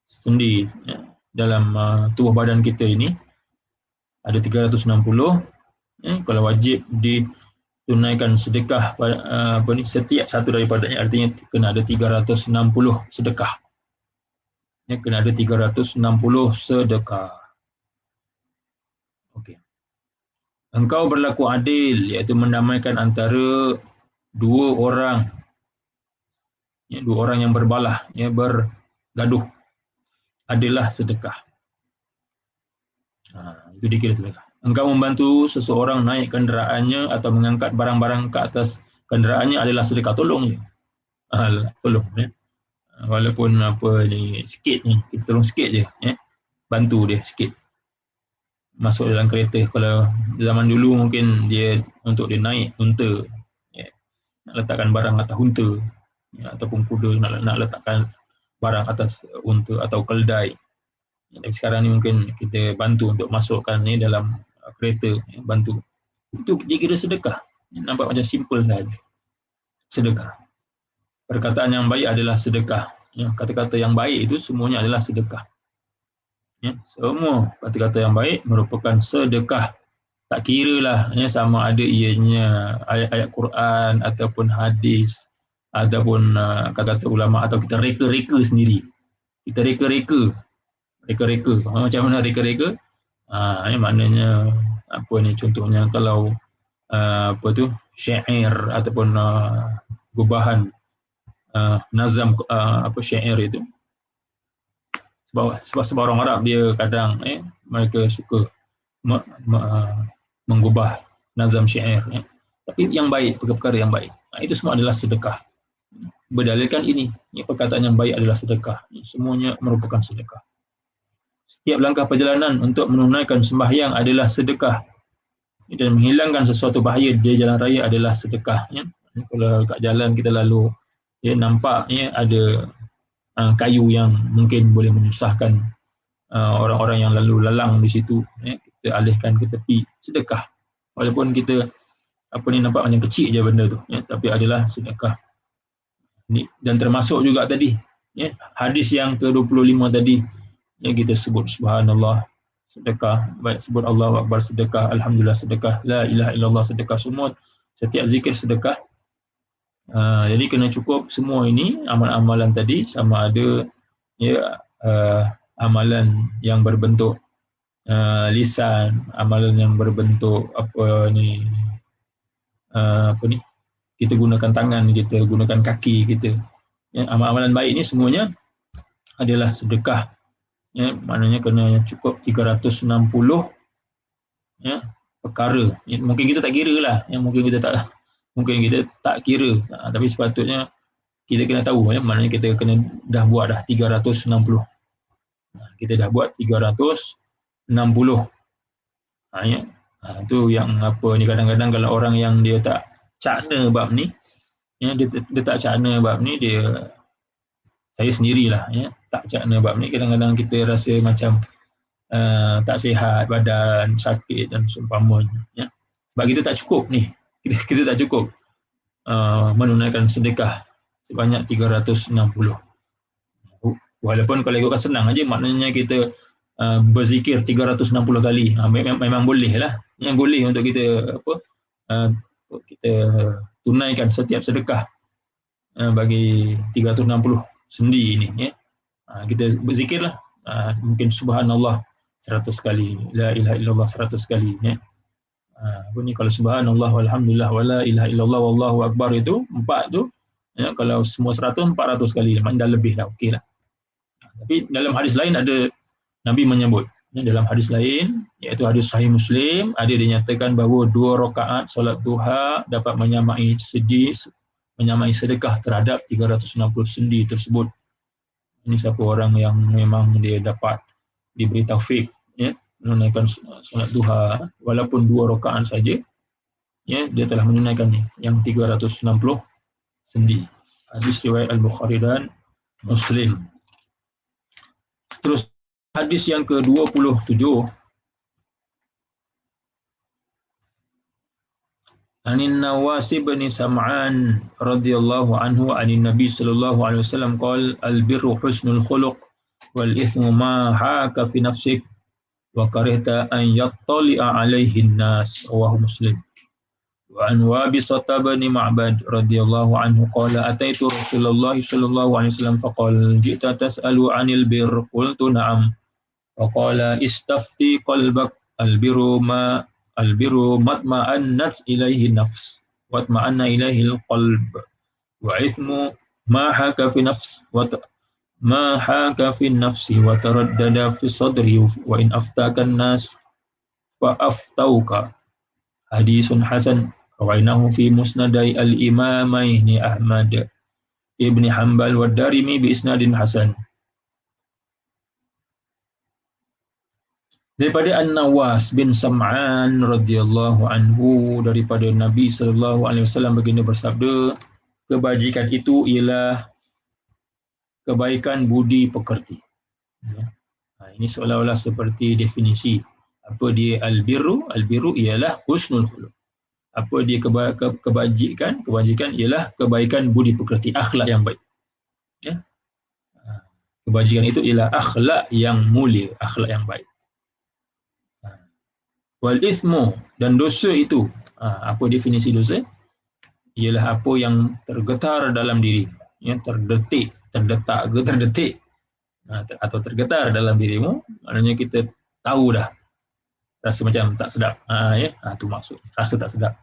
sendi dalam tubuh badan kita ini ada 360. Kalau wajib ditunaikan sedekah setiap satu daripadanya, artinya kena ada 360 sedekah. Kena ada 360 sedekah. Okey. Engkau berlaku adil, iaitu mendamaikan antara dua orang yang berbalah, bergaduh. Adalah sedekah. Itu dikira sedekah. Engkau membantu seseorang naik kenderaannya atau mengangkat barang-barang ke atas kenderaannya adalah sedekah. Tolong je. Tolong. Walaupun sikit ni, kita tolong sikit je. Bantu dia sikit. Masuk dalam kereta. Kalau zaman dulu mungkin dia untuk dia naik unta, nak letakkan barang atas unta, ataupun kuda nak letakkan barang atas unta atau keldai. Tapi sekarang ni mungkin kita bantu untuk masukkan ni dalam kereta, bantu. Itu dia kira sedekah. Nampak macam simple saja. Sedekah. Perkataan yang baik adalah sedekah. Kata-kata yang baik itu semuanya adalah sedekah. Semua kata-kata yang baik merupakan sedekah. Tak kira lah sama ada ianya ayat-ayat Quran ataupun hadis ataupun kata-kata ulama, atau kita reka-reka sendiri. Kita reka-reka. Macam mana reka-reka? Maknanya contohnya kalau syair ataupun gubahan nazam syair itu. Sebab orang Arab dia kadang mereka suka menggubah nazam syair, tapi yang baik, perkara-perkara yang baik. Itu semua adalah sedekah. Berdalilkan ini, perkataan yang baik adalah sedekah. Semuanya merupakan sedekah. Setiap langkah perjalanan untuk menunaikan sembahyang adalah sedekah. Dan menghilangkan sesuatu bahaya di jalan raya adalah sedekah. Kalau kat jalan kita lalu, nampak ada kayu yang mungkin boleh menyusahkan orang-orang yang lalu lalang di situ, kita alihkan ke tepi, sedekah. Walaupun kita nampak macam kecil je benda tu, tapi adalah sedekah. Dan termasuk juga tadi, hadis yang ke-25 tadi, kita sebut subhanallah, sedekah, baik sebut Allahu Akbar sedekah, alhamdulillah sedekah, la ilaha illallah sedekah, semua setiap zikir sedekah. Jadi kena cukup semua ini amalan-amalan tadi, sama ada amalan yang berbentuk lisan, amalan yang berbentuk kita gunakan tangan, kita gunakan kaki kita. Amalan baik ini semuanya adalah sedekah. Maknanya kena cukup 360 perkara. Mungkin kita tak kira lah, mungkin kita tak kira, tapi sepatutnya kita kena tahu, maknanya kita kena dah buat dah 360. Kita dah buat 360. Itu yang kadang-kadang kalau orang yang dia tak cakna bab ni, dia tak cakna bab ni, saya sendirilah tak cakna bab ni, kadang-kadang kita rasa macam tak sihat badan, sakit dan seumpamanya, sebab kita tak cukup ni, kita tak cukup menunaikan sedekah sebanyak 360. Walaupun kalau ikutkan senang aja, maknanya kita berzikir 360 kali, memang boleh lah, yang boleh untuk kita kita tunaikan setiap sedekah bagi 360 sendi ini, Kita berzikirlah, mungkin subhanallah 100 kali, la ilaha illallah 100 kali, ya. Apa ni, kalau subhanallah walhamdulillah wala ilaha illallah wallahu akbar itu 4 tu, ya, kalau semua 100, 400 kali, dah lebih dah, okeylah. Tapi dalam hadis lain ada Nabi menyebut, ya, dalam hadis lain, iaitu hadis sahih Muslim, ada dinyatakan bahawa 2 rakaat solat duha dapat menyamai sedekah terhadap 360 sendi tersebut. Ini siapa orang yang memang dia dapat diberi taufik, ya, menunaikan solat duha walaupun 2 rakaat saja, ya, dia telah menunaikannya yang 360 sendi. Hadis riwayat Al-Bukhari dan Muslim. Terus hadis yang ke-27, Anin Nawas bin Sam'an radhiyallahu anhu anin Nabi sallallahu alaihi wasallam qala al-birru husnul khuluq wal ithmu ma haka fi nafsik wa karihta an yattali'a alaihi an-nas. Rawahu Muslim. Wa an Wabisah bin Ma'bad radhiyallahu anhu qala ataitu Rasulullah sallallahu alaihi wasallam faqala ji'ta tas'alu 'anil birr qultu na'am faqala istafti qalbak al-birru matma'annat ilaihi nafs wa matma'anna ilaihi al-qalb wa ithmu ma haka fi nafs wa ma haka fi nafsi wa taraddada fi sadri wa in aftaka an-nas fa aftauka. Hadisun hasan rawainahu fi musnadai al-imamaini Ahmad ibn Hanbal wa Darimi bi isnadin hasan. Daripada An-Nawas bin Sam'an radhiyallahu anhu, daripada Nabi sallallahu alaihi wasallam baginda bersabda, kebajikan itu ialah kebaikan budi pekerti. Ya. Ini seolah-olah seperti definisi apa dia al-birru. Al-birru ialah husnul khuluq. Apa dia kebajikan? Kebajikan ialah kebaikan budi pekerti, akhlak yang baik. Ya. Kebajikan itu ialah akhlak yang mulia, akhlak yang baik. Wal ithmu, dan dosa itu, apa definisi dosa? Ialah apa yang tergetar dalam diri, ya, terdetik, terdetak ke terdetik, atau tergetar dalam dirimu, maknanya kita tahu dah, rasa macam tak sedap, ya, tu maksud, rasa tak sedap,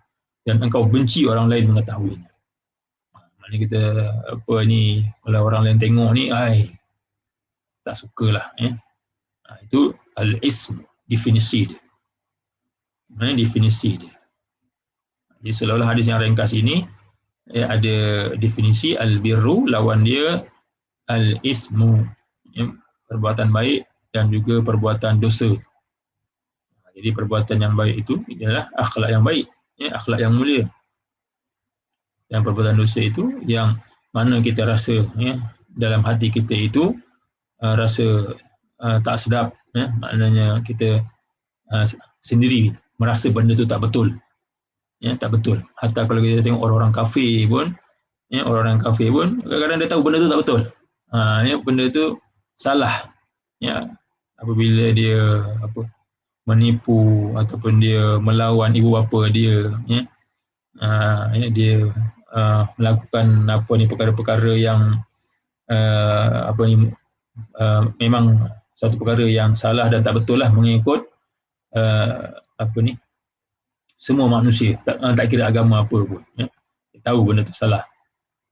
dan engkau benci orang lain mengetahuinya. Maknanya kita apa ni, kalau orang lain tengok ni, tak sukalah, ya. Itu al-ism, definisi dia. Definisi dia. Jadi seolah-olah hadis yang ringkas ini, ya, ada definisi al-birru, lawan dia al-ismu, ya, perbuatan baik dan juga perbuatan dosa. Jadi perbuatan yang baik itu adalah akhlak yang baik, ya, akhlak yang mulia. Dan perbuatan dosa itu yang mana kita rasa, ya, dalam hati kita itu rasa tak sedap, ya, maknanya kita sendiri merasa benda itu tak betul, ya, tak betul. Hatta kalau kita tengok orang-orang kafir pun, ya, orang-orang kafir pun kadang-kadang dia tahu benda itu tak betul, ya, benda itu salah, ya, apabila dia menipu ataupun dia melawan ibu bapa dia, ya, dia melakukan perkara-perkara yang memang satu perkara yang salah dan tak betul lah, mengikut semua manusia, tak kira agama apa pun, ya, tahu benda tu salah.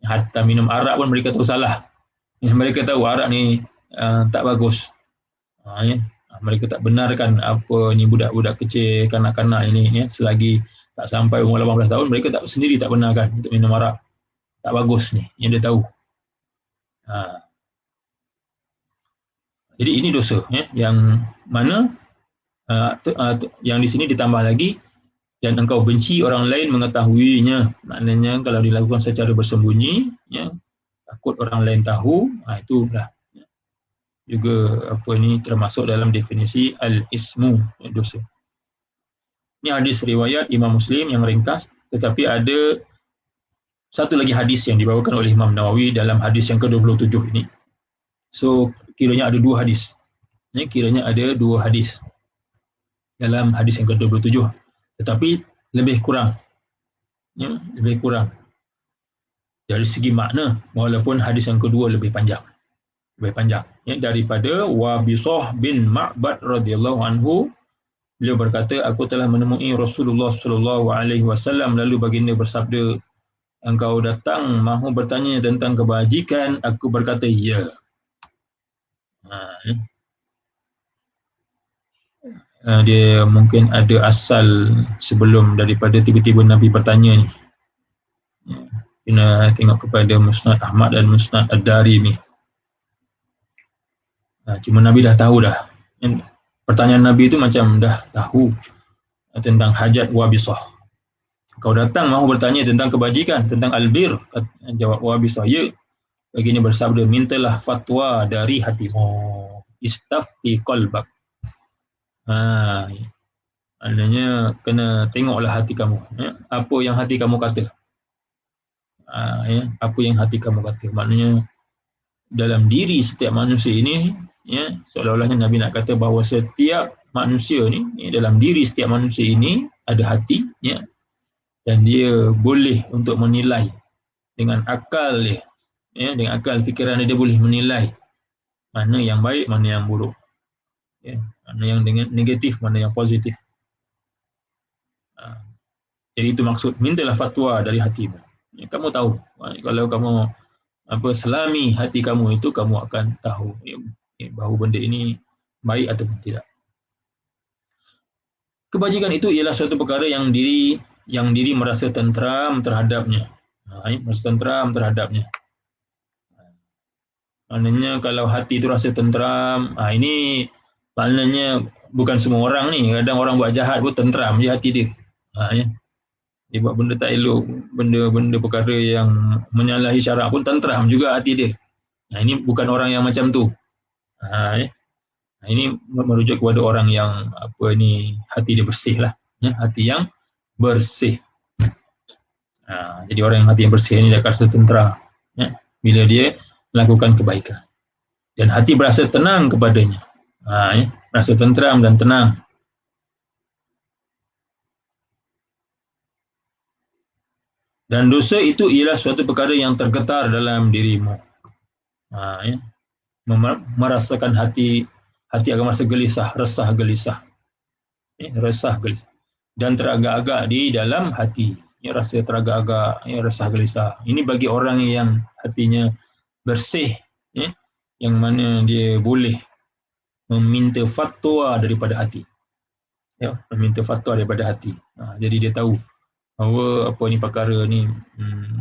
Hatta minum arak pun mereka tahu salah, ya, mereka tahu arak ni tak bagus, ya. Mereka tak benarkan budak-budak kecil, kanak-kanak ini, ya, selagi tak sampai umur 18 tahun, mereka sendiri tak benarkan untuk minum arak, tak bagus ni, yang dia tahu. Jadi ini dosa, ya, yang mana yang di sini ditambah lagi, dan engkau benci orang lain mengetahuinya, maknanya kalau dilakukan secara bersembunyi, ya, takut orang lain tahu, itulah, ya, juga termasuk dalam definisi al-ismu, ya, dosa. Ini hadis riwayat Imam Muslim yang ringkas, tetapi ada satu lagi hadis yang dibawakan oleh Imam Nawawi dalam hadis yang ke-27 ini. So kiranya ada 2 hadis, ya, kiranya ada 2 hadis dalam hadis yang ke-27, tetapi lebih kurang, ya, lebih kurang dari segi makna, walaupun hadis yang kedua lebih panjang. lebih panjang. Ya, daripada Wabisah bin Ma'bad radhiyallahu anhu, beliau berkata, aku telah menemui Rasulullah sallallahu alaihi wasallam, lalu baginda bersabda, engkau datang mahu bertanya tentang kebajikan? Aku berkata, ya. Dia mungkin ada asal sebelum daripada tiba-tiba Nabi bertanya ni. Kena tengok kepada Musnad Ahmad dan Musnad Ad-Darimi. Cuma Nabi dah tahu dah. Pertanyaan Nabi itu macam dah tahu tentang hajat Wabisah. Kau datang mahu bertanya tentang kebajikan, tentang albir. Jawab Wabisah, ya. Begini bersabda, mintalah fatwa dari hatimu. Istafti qalbak. Maknanya kena tengoklah hati kamu. Ya. Apa yang hati kamu kata. Apa yang hati kamu kata. Maknanya dalam diri setiap manusia ini, ya, seolah-olahnya Nabi nak kata bahawa setiap manusia ni, ya, dalam diri setiap manusia ini ada hati, ya, dan dia boleh untuk menilai dengan akal dia, ya, dengan akal fikiran dia boleh menilai mana yang baik, mana yang buruk, ya, mana yang negatif, mana yang positif. Jadi itu maksud mintalah fatwa dari hatimu. Ya, kamu tahu, kalau kamu selami hati kamu itu, kamu akan tahu bahawa benda ini baik ataupun tidak. Kebajikan itu ialah suatu perkara yang diri merasa tenteram terhadapnya. Merasa tenteram terhadapnya. Maknanya kalau hati itu rasa tenteram, ini maknanya bukan semua orang ni. Kadang orang buat jahat pun tenteram je hati dia. Dia buat benda tak elok, benda perkara yang menyalahi syarak pun tenteram juga hati dia. Ini bukan orang yang macam tu. Ini merujuk kepada orang yang hati dia bersih lah, ya, hati yang bersih. Jadi orang yang hati yang bersih ini dia akan rasa tentera, ya, bila dia melakukan kebaikan, dan hati berasa tenang kepadanya, ya, berasa tenteram dan tenang. Dan dosa itu ialah suatu perkara yang tergetar dalam dirimu, ya, merasakan hati akan merasa gelisah, resah gelisah, resah gelisah, dan teragak-agak di dalam hati, ya, rasa teragak-agak, ya, resah gelisah. Ini bagi orang yang hatinya bersih, ya, yang mana dia boleh meminta fatwa daripada hati, ya, meminta fatwa daripada hati. Jadi dia tahu bahawa ni perkara ni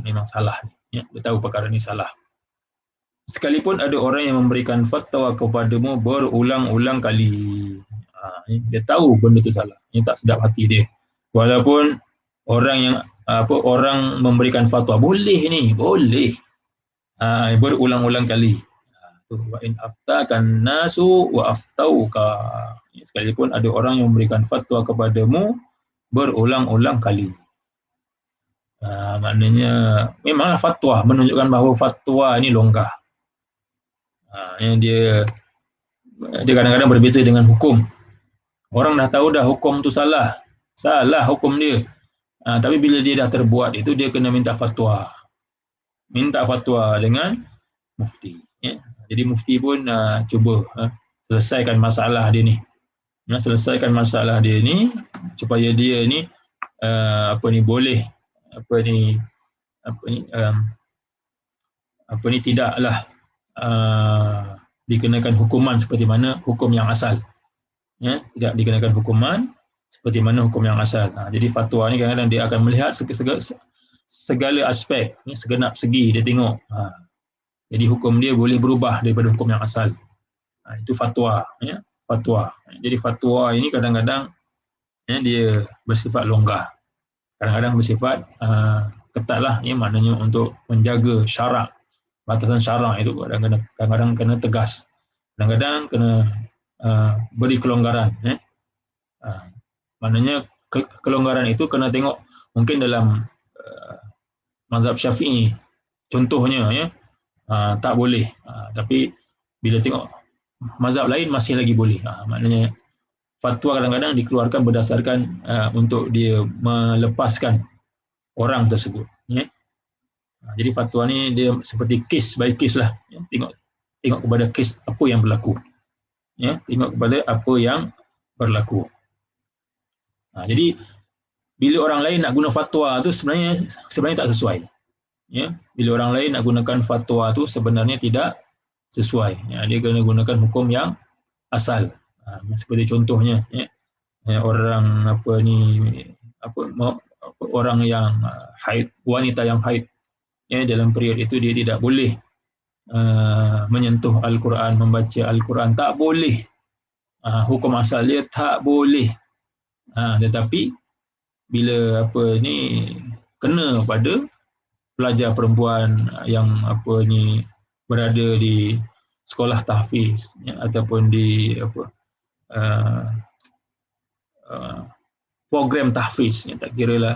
memang salah, ya, dia tahu perkara ni salah. Sekalipun ada orang yang memberikan fatwa kepadamu berulang-ulang kali, dia tahu benda itu salah, ini tak sedap hati dia. Walaupun orang memberikan fatwa boleh ni, boleh, berulang-ulang kali. Wa in aftakan nasu wa aftauka. Sekalipun ada orang yang memberikan fatwa kepadamu berulang-ulang kali. Maknanya memanglah fatwa menunjukkan bahawa fatwa ini longgar. Dia kadang-kadang berbeza dengan hukum. Orang dah tahu dah hukum tu salah hukum dia. Tapi bila dia dah terbuat itu, dia kena minta fatwa dengan mufti, ya. Jadi mufti pun cuba selesaikan masalah dia ni, supaya dia ni boleh tidaklah dikenakan hukuman seperti mana hukum yang asal, ya, tidak dikenakan hukuman seperti mana hukum yang asal. Jadi fatwa ni kadang-kadang dia akan melihat segala aspek, ya, segenap segi dia tengok. Jadi hukum dia boleh berubah daripada hukum yang asal. Itu fatwa, ya, fatwa. Jadi fatwa ini kadang-kadang, ya, dia bersifat longgar, kadang-kadang bersifat ketatlah, ya, maknanya untuk menjaga syarak, batasan syarak itu kadang-kadang kena tegas, kadang-kadang kena beri kelonggaran, ya. Maknanya kelonggaran itu kena tengok, mungkin dalam mazhab Syafi'i contohnya, ya, tak boleh, tapi bila tengok mazhab lain masih lagi boleh. Maknanya fatwa kadang-kadang dikeluarkan berdasarkan untuk dia melepaskan orang tersebut, ya. Jadi fatwa ni dia seperti case by case lah, ya. tengok kepada kes apa yang berlaku. Ya, tengok kepada apa yang berlaku. Jadi bila orang lain nak guna fatwa tu sebenarnya tak sesuai. Ya, bila orang lain nak gunakan fatwa tu sebenarnya tidak sesuai. Ya, dia kena gunakan hukum yang asal. Seperti contohnya, orang orang yang haid, wanita yang haid, dalam period itu dia tidak boleh menyentuh Al-Quran, membaca Al-Quran, tak boleh. Hukum asal dia tak boleh. Tetapi bila kena pada pelajar perempuan yang berada di sekolah tahfiz, ataupun di program tahfiz, tak kira lah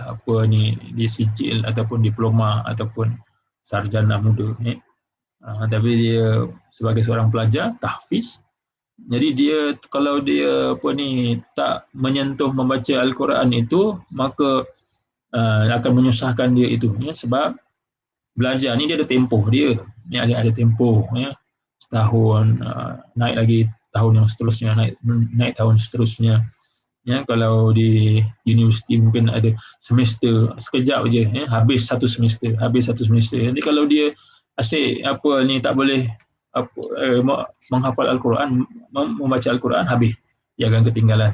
di sijil ataupun diploma ataupun sarjana muda, tapi dia sebagai seorang pelajar tahfiz, jadi dia kalau dia tak menyentuh membaca Al-Quran itu, maka akan menyusahkan dia itu, sebab belajar ni dia ada tempoh dia, ada tempoh, setahun, naik lagi tahun yang seterusnya, naik tahun seterusnya. Kalau di universiti mungkin ada semester sekejap je, habis satu semester. Jadi kalau dia asyik tak boleh menghafal Al-Quran, membaca Al-Quran, habis dia akan ketinggalan.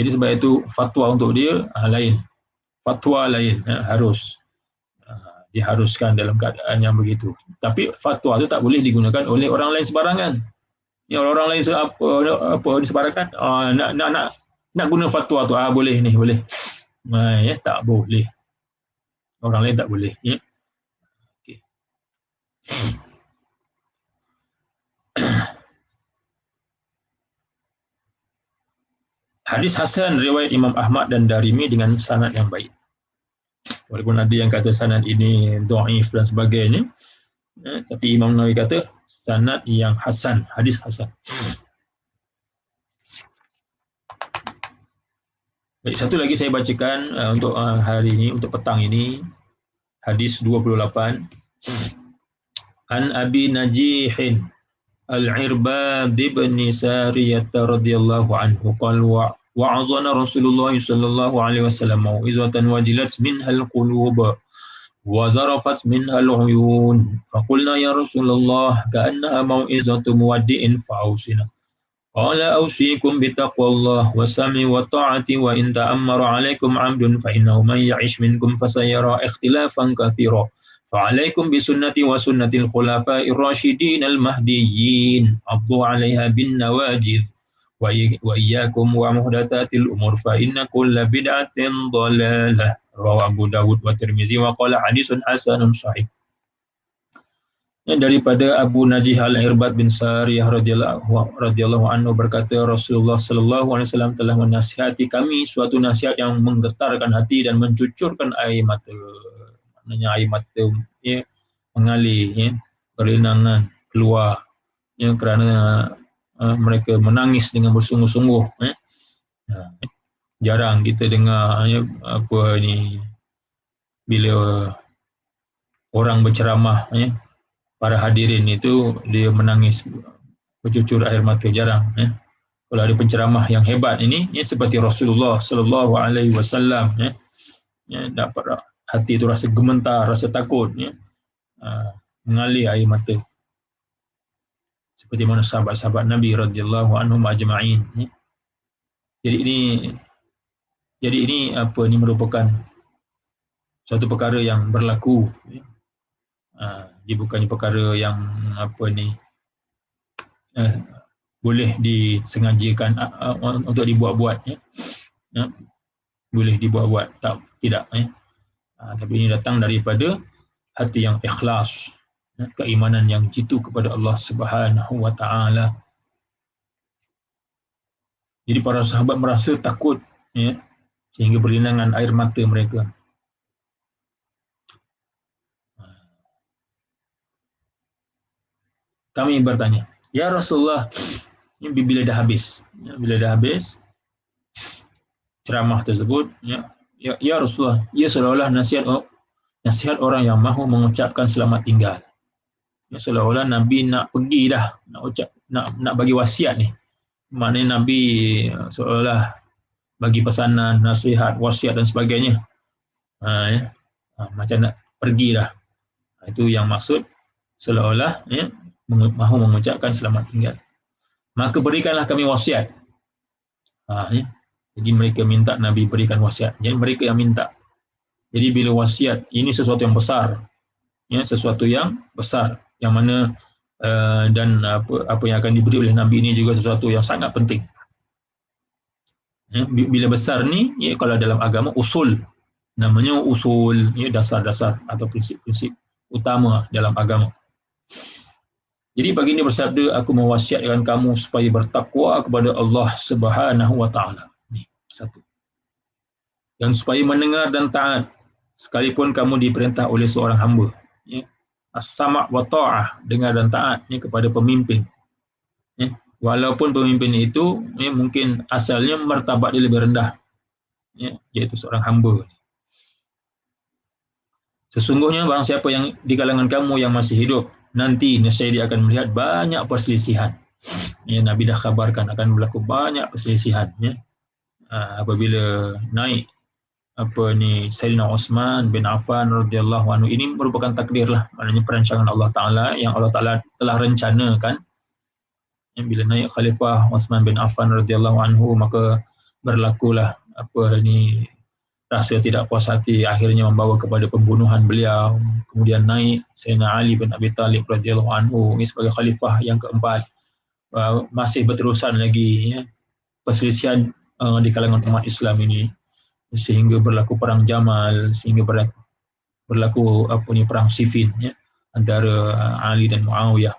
Jadi sebab itu fatwa untuk dia lain, fatwa lain, harus diharuskan dalam keadaan yang begitu. Tapi fatwa itu tak boleh digunakan oleh orang lain sebarangan. Orang lain sebarangan nak guna fatwa tu, boleh ni, boleh. Tak boleh. Orang lain tak boleh. Okay. Hadis Hasan riwayat Imam Ahmad dan Darimi dengan sanad yang baik. Walaupun ada yang kata sanad ini dhaif dan sebagainya, tapi Imam Nawawi kata sanad yang hasan, hadis hasan. Baik, satu lagi saya bacakan untuk hari ini, untuk petang ini, hadis 28. An Abi Najihin Al-Irbad bin Sariyah radhiyallahu anhu qala wa'azana Rasulullah sallallahu alaihi wasallam mau'izatan wajilat minha al-qulub wa zarafat minha al-uyun faqulna ya Rasulullah ka'annaha mau'izatu muwaddi'in fa'awsina. Qala awsikum bitaqwallah wa sam'i wa ta'ati wa in ta'ammara 'alaikum 'abdun fa innahu man ya'ish minkum fasayara ikhtilafan katsira fa 'alaikum bi sunnati wa sunnatil khulafa'ir rasyidin al mahdiyyin 'addu 'alaiha bin nawajidh wa iyyakum wa muhdatsatil umur fa inna kulla bid'atin dhalalah. Rawahu Abu Dawud wa Tirmizi wa qala hadisun hasanun sahih. Daripada Abu Najih Al-Irbad bin Sariyah radhiyallahu anhu berkata, Rasulullah sallallahu alaihi wasallam telah menasihati kami suatu nasihat yang menggetarkan hati dan mencucurkan air mata. Maknanya air mata mengalir, berlinangan keluar, kerana mereka menangis dengan bersungguh-sungguh. Jarang kita dengar bila orang berceramah, para hadirin itu dia menangis bercucur air mata, jarang. Kalau ada penceramah yang hebat ini, seperti Rasulullah sallallahu alaihi wasallam, dapat hati itu rasa gemetar, rasa takut, mengalir air mata. Seperti mana sahabat-sahabat Nabi radhiyallahu anhum ajma'in. Jadi ini merupakan suatu perkara yang berlaku. Dia bukannya perkara yang boleh disengajakan untuk dibuat-buat, boleh dibuat-buat, tidak. Tapi ini datang daripada hati yang ikhlas, keimanan yang jitu kepada Allah Subhanahu wa taala. Jadi para sahabat merasa takut, sehingga berlinangan air mata mereka. Kami bertanya, ya Rasulullah, bila dah habis, ceramah tersebut, ya Rasulullah, ia seolah-olah nasihat orang yang mahu mengucapkan selamat tinggal. Seolah-olah Nabi nak pergi dah, nak bagi wasiat ni. Maknanya Nabi seolah bagi pesanan, nasihat, wasiat dan sebagainya. Macam nak pergi dah. Itu yang maksud seolah-olah mahu mengucapkan selamat tinggal. Maka berikanlah kami wasiat. Jadi mereka minta Nabi berikan wasiat. Jadi mereka yang minta. Jadi bila wasiat, ini sesuatu yang besar. Sesuatu yang besar. Yang mana dan apa yang akan diberi oleh Nabi ini juga sesuatu yang sangat penting. Bila besar ni, kalau dalam agama usul. Namanya usul, dasar-dasar atau prinsip-prinsip utama dalam agama. Jadi baginda bersabda, aku mewasiatkan kamu supaya bertakwa kepada Allah Subhanahu wa taala. Ni satu. Dan supaya mendengar dan taat sekalipun kamu diperintah oleh seorang hamba. As-sama' wa ta'ah, dengar dan taat kepada pemimpin. Walaupun pemimpin itu mungkin asalnya martabat dia lebih rendah, iaitu seorang hamba. Sesungguhnya barang siapa yang di kalangan kamu yang masih hidup, nanti nescaya dia akan melihat banyak perselisihan. Nabi dah khabarkan akan berlaku banyak perselisihan. Apabila naik Sayyidina Uthman bin Affan radhiyallahu anhu, ini merupakan takdir lah, maknanya perancangan Allah Ta'ala yang Allah Ta'ala telah rencanakan. Bila naik Khalifah Uthman bin Affan radhiyallahu anhu, maka berlakulah rasa tidak puas hati, akhirnya membawa kepada pembunuhan beliau. Kemudian naik Sayyidina Ali bin Abi Talib radhiyallahu anhu, ini sebagai khalifah yang keempat. Masih berterusan lagi perselisihan di kalangan umat Islam ini, sehingga berlaku perang Jamal, sehingga berlaku perang Siffin antara Ali dan Muawiyah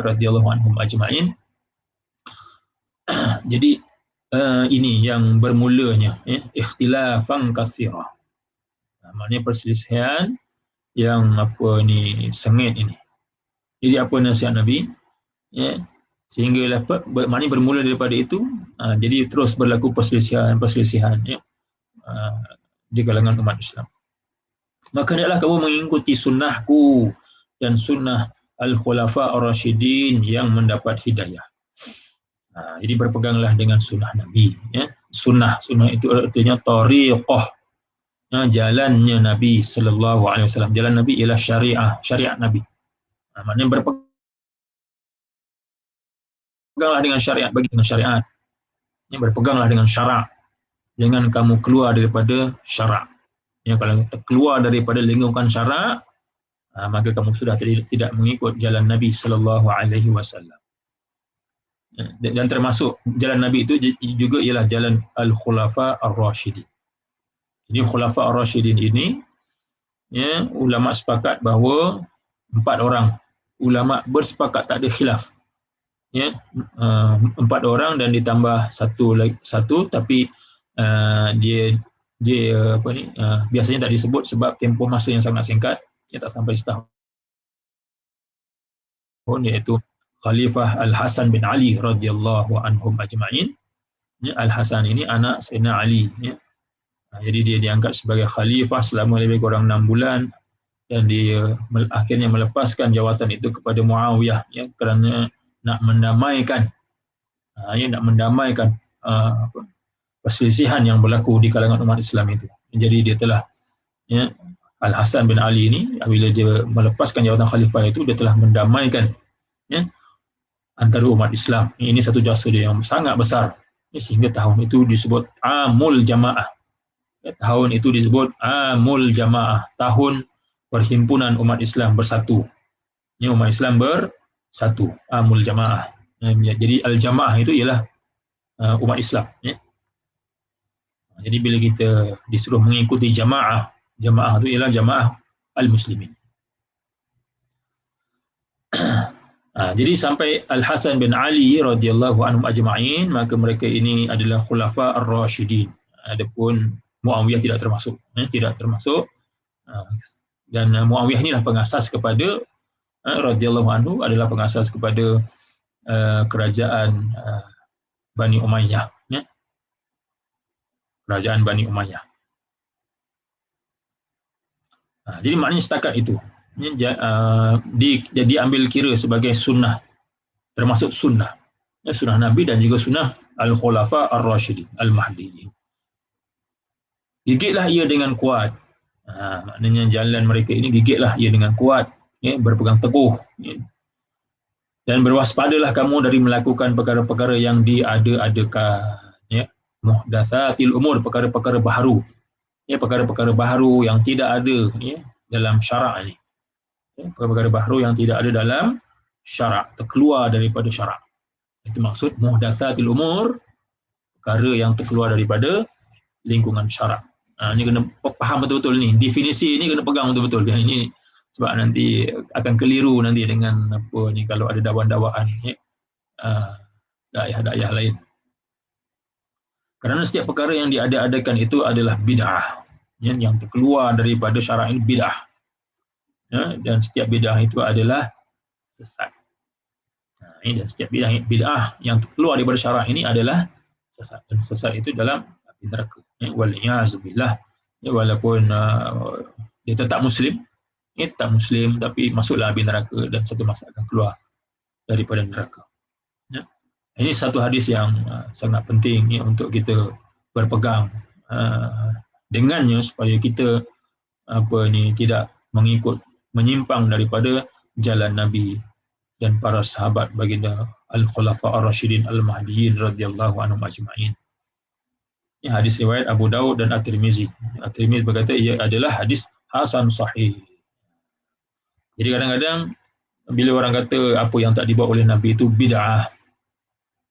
radhiyallahu anhum ajma'in. Jadi ini yang bermulanya ikhtilafan katsira. Maknanya perselisihan yang sengit ini. Jadi apa nasihat Nabi? Sehingga maknanya bermula daripada itu, jadi terus berlaku perselisihan di kalangan umat Islam. Maka hendaklah kamu mengikuti sunnahku dan sunnah al-khulafa ar-rasyidin yang mendapat hidayah. Jadi berpeganglah dengan sunnah Nabi. Sunnah itu artinya tariqah, jalannya Nabi sallallahu alaihi wasallam. Jalan Nabi ialah syariat Nabi. Maknanya berpeganglah dengan syariat, bagi dengan syariat. Berpeganglah dengan syarak. Jangan kamu keluar daripada syarak. Kalau keluar daripada lingkungan syarak, maka kamu sudah tidak mengikut jalan Nabi sallallahu alaihi wasallam. Dan termasuk jalan Nabi itu juga ialah jalan al-khulafa ar-rasyidin. Jadi khulafa ar-rasyidin ini, ulama sepakat bahawa 4 orang. Ulama bersepakat, tak ada khilaf. 4 orang dan ditambah satu tapi dia biasanya tak disebut sebab tempoh masa yang sangat singkat, tak sampai setahun, iaitu Khalifah Al-Hasan bin Ali radhiyallahu anhum ajma'in. Al-Hasan ini anak Sayyidina Ali. Jadi dia diangkat sebagai khalifah selama lebih kurang 6 bulan dan dia akhirnya melepaskan jawatan itu kepada Muawiyah kerana nak mendamaikan perselisihan yang berlaku di kalangan umat Islam itu. Jadi dia telah Al-Hasan bin Ali ini, bila dia melepaskan jawatan khalifah itu, dia telah mendamaikan antara umat Islam. Ini satu jasa dia yang sangat besar, sehingga tahun itu disebut Amul Jamaah. Tahun itu disebut Amul Jamaah, tahun perhimpunan umat Islam bersatu. Umat Islam bersatu, Amul Jamaah. Jadi Al-Jamaah itu ialah umat Islam. Jadi bila kita disuruh mengikuti jamaah itu ialah jamaah al-muslimin. Jadi sampai Al-Hasan bin Ali radhiyallahu anhum ajma'in, maka mereka ini adalah khulafa ar-rasyidin. Adapun Muawiyah tidak termasuk. Dan Muawiyah inilah pengasas kepada radhiyallahu anhu, adalah pengasas kepada kerajaan Bani Umayyah. Kerajaan Bani Umayyah. Jadi maknanya setakat itu. Jadi ambil kira sebagai sunnah, termasuk sunnah. Sunnah Nabi dan juga sunnah Al-Khulafa Ar-Rashidin Al-Mahdiyyin. Gigitlah ia dengan kuat. Maknanya jalan mereka ini gigitlah ia dengan kuat, berpegang teguh. Dan berwaspadalah kamu dari melakukan perkara-perkara yang diada-adakan. Muhdatsatil umur, perkara-perkara baharu. Perkara-perkara baharu yang tidak ada dalam syarak ini. Perkara-perkara baharu yang tidak ada dalam syarak, terkeluar daripada syarak. Itu maksud muhdatsatil umur, perkara yang terkeluar daripada lingkungan syarak. Ini kena faham betul-betul ni. Definisi ni kena pegang betul-betul. Ini sebab nanti akan keliru nanti dengan apa ni kalau ada dakwaan-dakwaan dakwah lain. Kerana setiap perkara yang diada-adakan itu adalah bid'ah. Yang terkeluar daripada syarak ini bid'ah. Dan setiap bid'ah itu adalah sesat. Dan setiap bid'ah yang terkeluar daripada syarak ini adalah sesat. Dan sesat itu dalam neraka. Waliyahzubillah. Walaupun dia tetap Muslim, tapi masuklah api neraka dan satu masa akan keluar daripada neraka. Ini satu hadis yang sangat penting untuk kita berpegang dengannya supaya kita tidak menyimpang daripada jalan Nabi dan para sahabat baginda Al-Khulafa Ar-Rashidin Al-Mahdiyyin radhiyallahu anhum ajma'in. Ini hadis riwayat Abu Daud dan At-Tirmizi. At-Tirmizi berkata ia adalah hadis hasan sahih. Jadi kadang-kadang bila orang kata apa yang tak dibuat oleh Nabi itu bid'ah.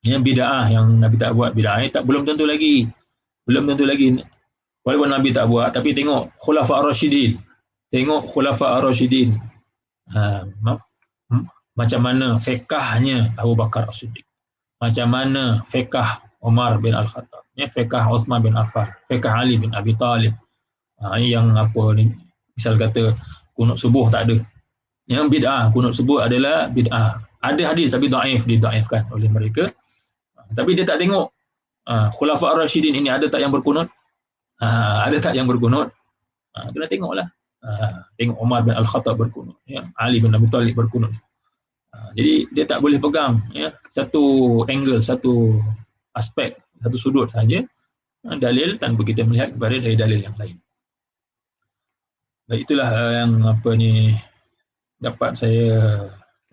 Bid'ah yang Nabi tak buat bid'ah belum tentu lagi. Walaupun Nabi tak buat, tapi tengok Khulafa Ar-Rashidin. Macam mana fiqahnya Abu Bakar As-Siddiq. Macam mana fiqah Umar bin Al-Khattab. Fiqah Uthman bin Affan. Fiqah Ali bin Abi Talib. Yang apa ni, misal kata kunut subuh tak ada. Yang bid'ah, kunut subuh adalah bid'ah. Ada hadis tapi didaifkan oleh mereka. Tapi dia tak tengok Khulafa Ar-Rashidin ini ada tak yang berkunut? Ada tak yang berkunut? Kena tengoklah. Tengok Umar bin Al-Khattab berkunut, Ali bin Abi Talib berkunut. Jadi dia tak boleh pegang satu angle, satu aspek, satu sudut saja dalil tanpa kita melihat kepada dari dalil yang lain. Baik, itulah yang dapat saya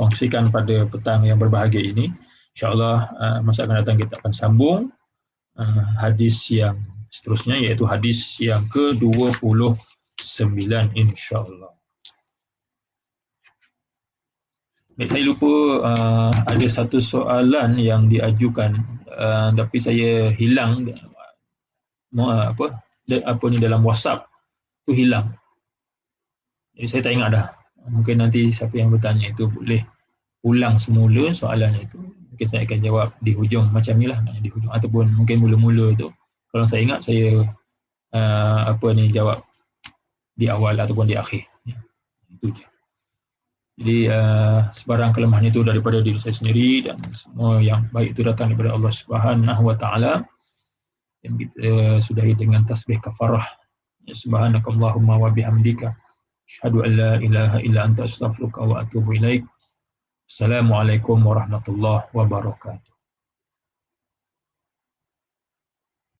kongsikan pada petang yang berbahagia ini. InsyaAllah masa akan datang kita akan sambung hadis yang seterusnya, iaitu hadis yang ke-29 insyaAllah. Baik, saya lupa ada satu soalan yang diajukan tapi saya hilang dalam WhatsApp tu hilang. Jadi saya tak ingat dah. Mungkin nanti siapa yang bertanya itu boleh ulang semula soalan itu. Mungkin saya akan jawab di hujung macam ni lah, di hujung, ataupun mungkin mula-mula tu kalau saya ingat saya jawab di awal ataupun di akhir. Itu je. Jadi sebarang kelemahan itu daripada diri saya sendiri, dan semua yang baik itu datang daripada Allah Subhanahu wa taala. Dan kita sudahi dengan tasbih kafarah. Subhanakallahumma wa bihamdika asyhadu an la ilaha illa anta astaghfiruka wa atubu ilaik. Assalamualaikum warahmatullahi wabarakatuh.